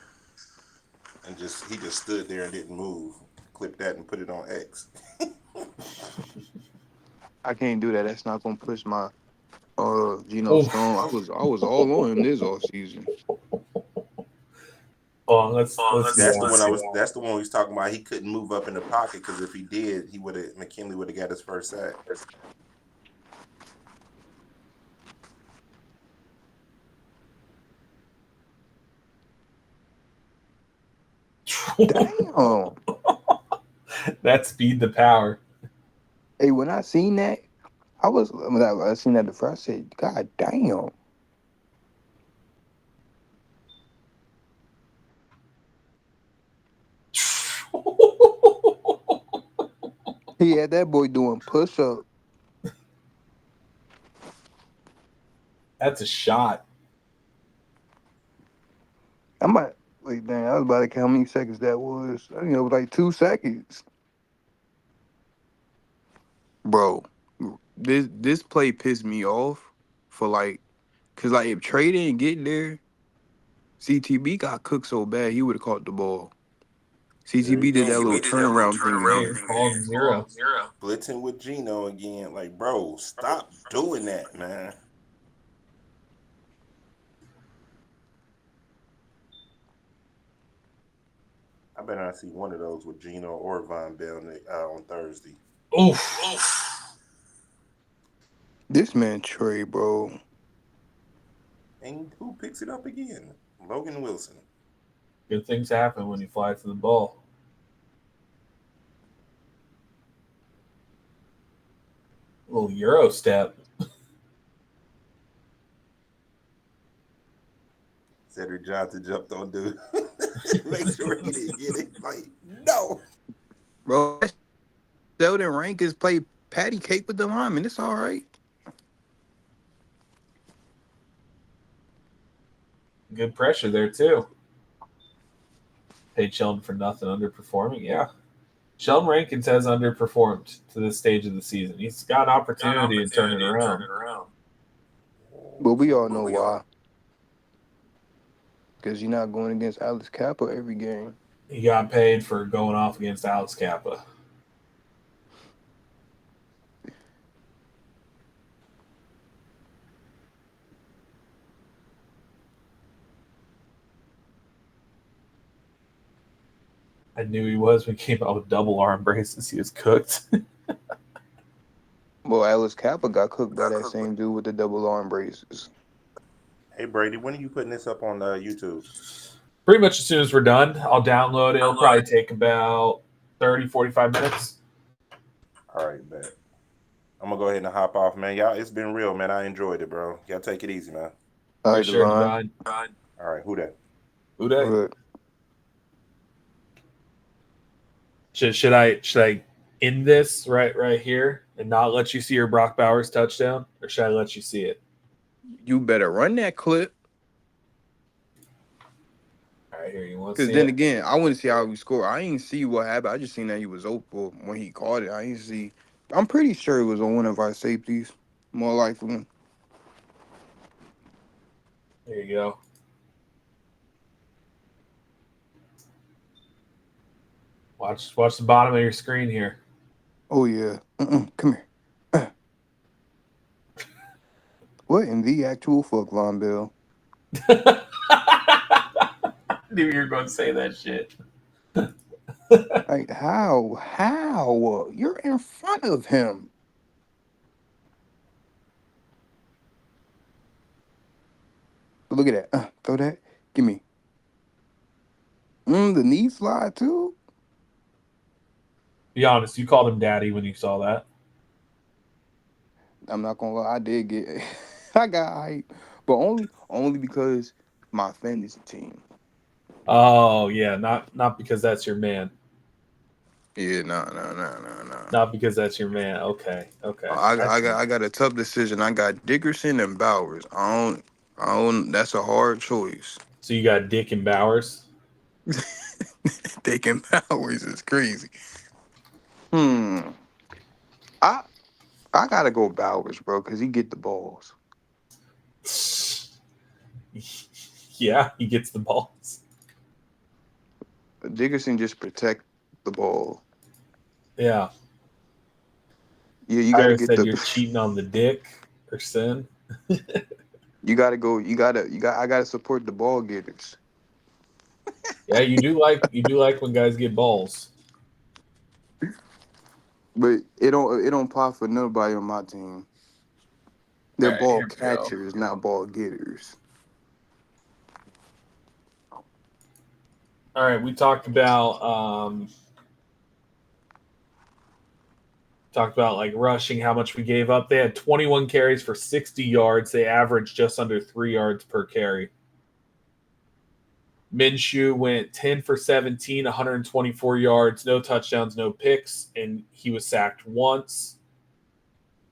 and he just stood there and didn't move. Clip that and put it on X. I can't do that. That's not gonna push my Geno Stone. I was all on him this off season. Oh, let's That's the one That's the one we was talking about. He couldn't move up in the pocket because if he did, McKinley would have got his first sack. Damn. That speed, the power. Hey, when I seen that, when I seen that the first, I said, God damn. He had that boy doing push up. That's a shot. I might wait, dang, I was about to count how many seconds that was. I think it was like 2 seconds. Bro, this play pissed me off for like, cause like if Trey didn't get there, CTB got cooked so bad he would have caught the ball. There CTB you did go. that little turnaround thing Hey, again. ball 0. Blitzing with Gino again. Like, bro, stop doing that, man. I better not see one of those with Gino or Von Bell on Thursday. Oof. This man Trey, bro. And who picks it up again? Logan Wilson. Good things happen when you fly to the ball. A little Euro step. Cedric Johnson jumped on dude. Make sure he didn't get it. Like, no. Bro, Sheldon Rankins played patty cake with the lineman. It's all right. Good pressure there, too. Paid Sheldon for nothing, underperforming. Yeah. Sheldon Rankins has underperformed to this stage of the season. He's got an opportunity to turn it around. But we all know why. Because you're not going against Alex Kappa every game. He got paid for going off against Alex Kappa. I knew he was when he came out with double arm braces. He was cooked. Well, Alex Kappa got cooked by that same dude with the double arm braces. Hey, Brady, when are you putting this up on YouTube? Pretty much as soon as we're done, I'll download it. It'll probably take about 30, 45 minutes. All right, bet. I'm going to go ahead and hop off, man. Y'all, it's been real, man. I enjoyed it, bro. Y'all take it easy, man. All For right, sure, Devon. Divine. All right, who that? Who that? Good. Should I end this right here and not let you see your Brock Bowers touchdown, or should I let you see it? You better run that clip. All right, here you want to Because see then it? again, I want to see how he scored. I ain't see what happened. I just seen that he was open when he caught it. I ain't see. I'm pretty sure it was on one of our safeties. More likely. There you go. Watch the bottom of your screen here. Oh, yeah. Come here. What in the actual fuck, Von Bell? I knew you were going to say that shit. Like, how? How? You're in front of him. Look at that. Throw that. Give me. The knee slide, too? Be honest, you called him daddy when you saw that. I'm not gonna lie, I did get I got hype. But only because my fantasy team. Oh yeah, not because that's your man. Yeah, no. Not because that's your man. Okay. I got a tough decision. I got Dickerson and Bowers. I don't that's a hard choice. So you got Dick and Bowers. Taking Bowers is crazy. I I gotta go Bowers, bro, because he get the balls. Yeah, he gets the balls. Dickerson just protect the ball. Yeah. Yeah, you gotta Tyler get said the you're cheating on the dick or sin. you gotta go, I gotta support the ball getters. Yeah, you do like when guys get balls. But it don't pop for nobody on my team. All They're right, ball here we go. catchers, not ball getters. All right, we talked about like rushing, how much we gave up. They had 21 carries for 60 yards. They averaged just under 3 yards per carry. Minshew went 10 for 17, 124 yards, no touchdowns, no picks, and he was sacked once.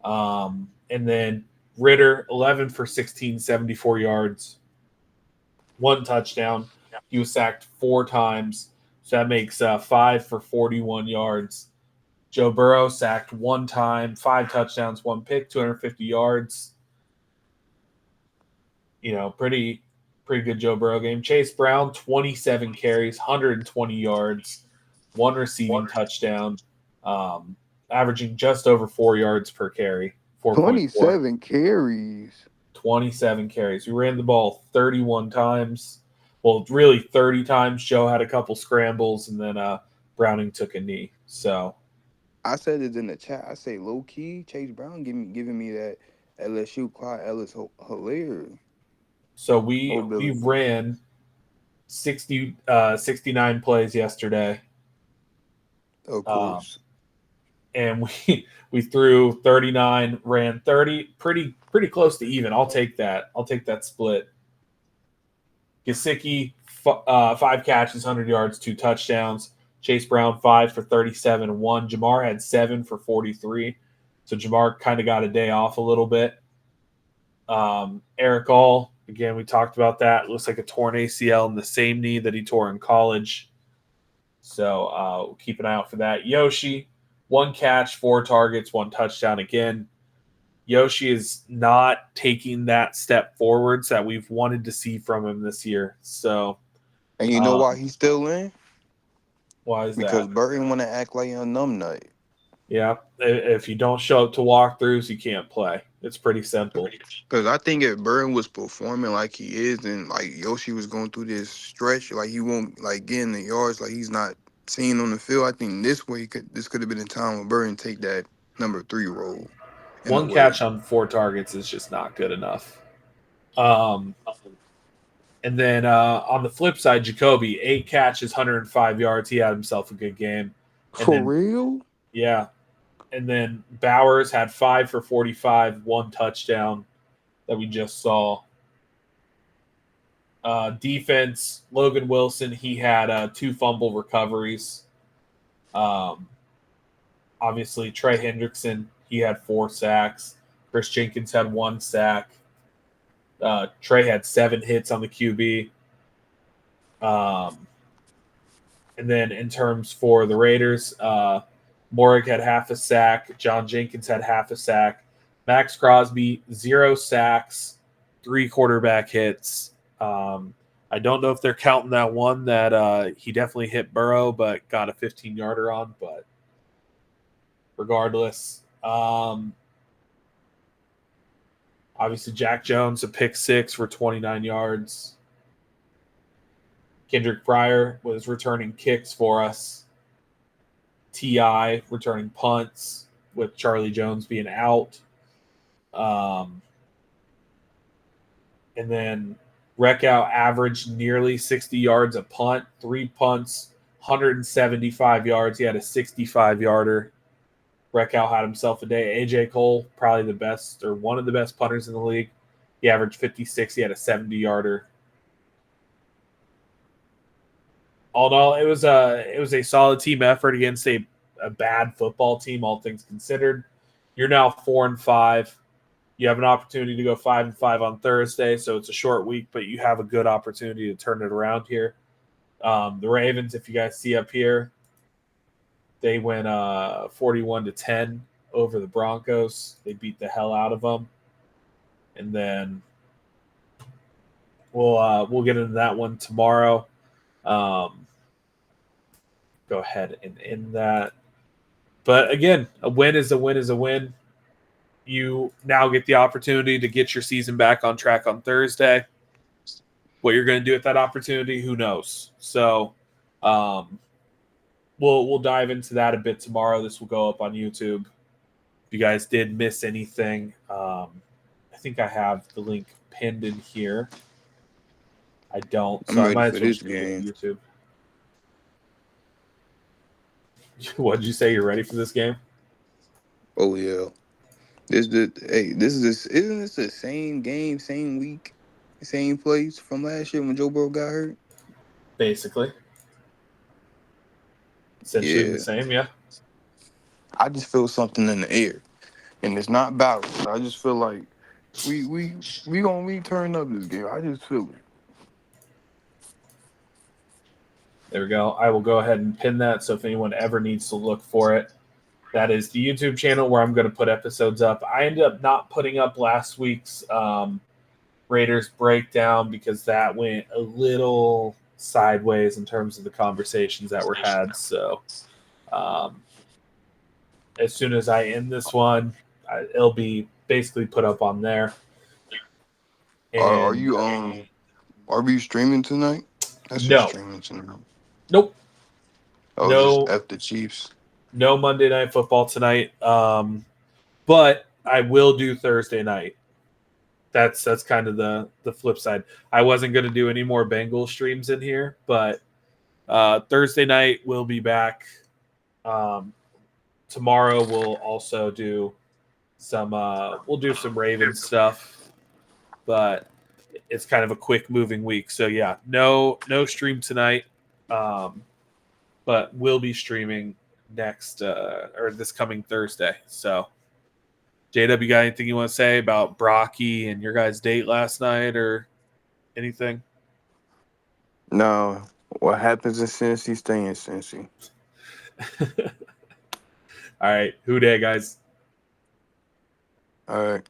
And then Ritter, 11 for 16, 74 yards, one touchdown. He was sacked 4 times, so that makes 5 for 41 yards. Joe Burrow sacked 1 time, 5 touchdowns, 1 pick, 250 yards. Pretty good Joe Burrow game. Chase Brown, 27 carries, 120 yards, 1 receiving touchdown, averaging just over 4 yards per carry, 4.4. 27 carries. 27 carries. We ran the ball 31 times. Well, really 30 times. Joe had a couple scrambles, and then Browning took a knee. So I said it in the chat. I say low key, Chase Brown giving me that LSU Clyde Ellis Hilaire. we ran 69 plays yesterday. Of course. And we threw 39, ran 30, pretty close to even. I'll take that. I'll take that split. Gesicki, 5 catches, 100 yards, 2 touchdowns. Chase Brown, 5 for 37 and 1. Jamar had 7 for 43. So Jamar kind of got a day off a little bit. Eric All, again, we talked about that. It looks like a torn ACL in the same knee that he tore in college. So we'll keep an eye out for that. Yoshi, 1 catch, 4 targets, 1 touchdown again. Yoshi is not taking that step forwards that we've wanted to see from him this year. So, And you know why he's still in? Why is because that? Burton want to act like a numbnut. Yeah, if you don't show up to walkthroughs, you can't play. It's pretty simple. Because I think if Burton was performing like he is, and like Yoshi was going through this stretch, like he won't like get in the yards, like he's not seen on the field. I think this could have been a time when Burton take that number 3 role. In a 1 way. catch on 4 targets is just not good enough. And then on the flip side, Jacoby, 8 catches, 105 yards. He had himself a good game. And For then, real? yeah. And then Bowers had 5 for 45, 1 touchdown that we just saw. Defense, Logan Wilson, he had 2 fumble recoveries. Obviously, Trey Hendrickson, he had 4 sacks. Chris Jenkins had 1 sack. Trey had 7 hits on the QB. And then in terms for the Raiders, Morik had half a sack. John Jenkins had half a sack. Max Crosby, 0 sacks, 3 quarterback hits. I don't know if they're counting that one that he definitely hit Burrow, but got a 15-yarder on. But regardless, obviously Jack Jones, a pick 6 for 29 yards. Kendrick Pryor was returning kicks for us. T.I. returning punts with Charlie Jones being out. And then Reckow averaged nearly 60 yards a punt, 3 punts, 175 yards. He had a 65-yarder. Reckow had himself a day. AJ Cole, probably the best or one of the best punters in the league. He averaged 56. He had a 70-yarder. All in all, it was a solid team effort against a bad football team, all things considered. You're now 4-5. You have an opportunity to go 5-5 on Thursday, so it's a short week, but you have a good opportunity to turn it around here. The Ravens, if you guys see up here, they went 41-10 over the Broncos. They beat the hell out of them, and then we'll get into that one tomorrow. Go ahead and end that. But again, a win is a win is a win. You now get the opportunity to get your season back on track on Thursday. What you're going to do with that opportunity, who knows? So we'll dive into that a bit tomorrow. This will go up on YouTube. If you guys did miss anything, I think I have the link pinned in here. I don't, so I'm I ready might for as well this just do it on game. YouTube. What'd you say? You're ready for this game? Oh yeah. Isn't this the same game, same week, same place from last year when Joe Burrow got hurt? Basically, essentially the Yeah. same. Yeah. I just feel something in the air, and it's not balanced. I just feel like we gonna turn up this game. I just feel it. There we go. I will go ahead and pin that. So if anyone ever needs to look for it, that is the YouTube channel where I'm going to put episodes up. I ended up not putting up last week's Raiders breakdown because that went a little sideways in terms of the conversations that were had. So as soon as I end this one, it'll be basically put up on there. Are And you are we streaming tonight? That's just no, streaming tonight. nope, Oh, just no, F the Chiefs. no Monday Night Football tonight. But I will do Thursday night. That's kind of the flip side. I wasn't going to do any more Bengals streams in here, but Thursday night we'll be back. Tomorrow we'll also do some Ravens stuff, but it's kind of a quick moving week. So yeah, no stream tonight, but we'll be streaming next or this coming Thursday. So JW, got anything you want to say about Brocky and your guys' date last night or anything? No, what happens in Cincy, stay in Cincy. All right. Who day, guys? All right.